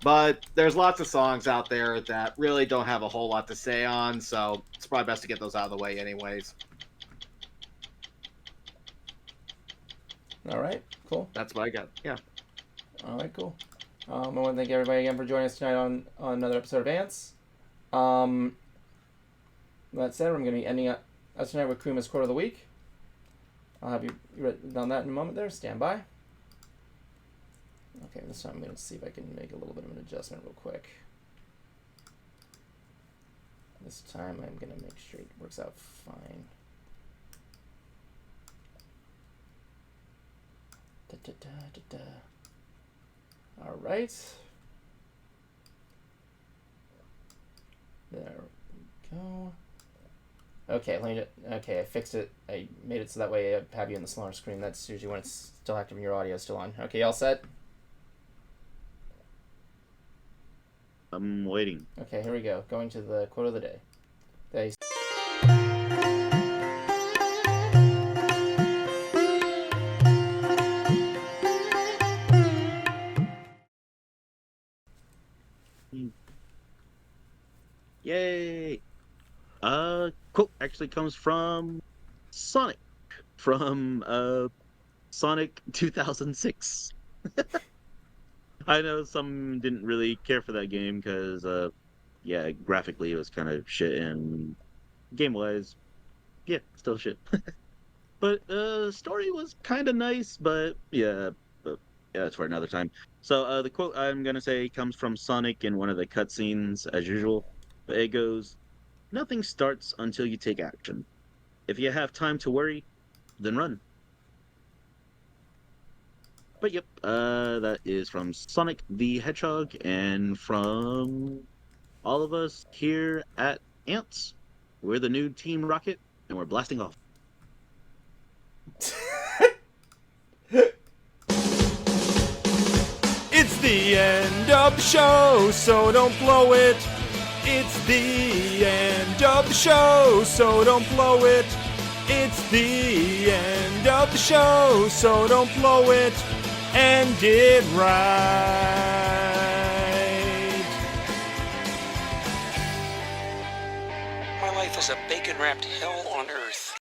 But there's lots of songs out there that really don't have a whole lot to say on, so it's probably best to get those out of the way anyways. All right, cool. That's what I got. Yeah. All right, cool. I want to thank everybody again for joining us tonight on another episode of Ants. That said, I'm going to be ending up tonight with Kuma's Quote of the Week. I'll have you written down that in a moment there. Stand by. Okay, this time I'm going to see if I can make a little bit of an adjustment real quick. This time I'm going to make sure it works out fine. All right. There we go. Okay, okay, I fixed it. I made it so that way I have you in the smaller screen. That's usually when it's still active and your audio is still on. Okay, all set? I'm waiting. Okay, here we go. Going to the quote of the day. Yay! Quote actually comes from Sonic, from Sonic 2006. I know some didn't really care for that game because, yeah, graphically it was kind of shit, and game-wise, yeah, still shit. But story was kind of nice, but yeah, it's for another time. So the quote I'm gonna say comes from Sonic in one of the cutscenes, as usual. But it goes, "Nothing starts until you take action. If you have time to worry, then run." But yep, that is from Sonic the Hedgehog, and from all of us here at Ants. We're the new Team Rocket, and we're blasting off. It's the end of the show, so don't blow it. It's the end of the show, so don't blow it. It's the end of the show, so don't blow it. End it right. My life is a bacon-wrapped hell on earth.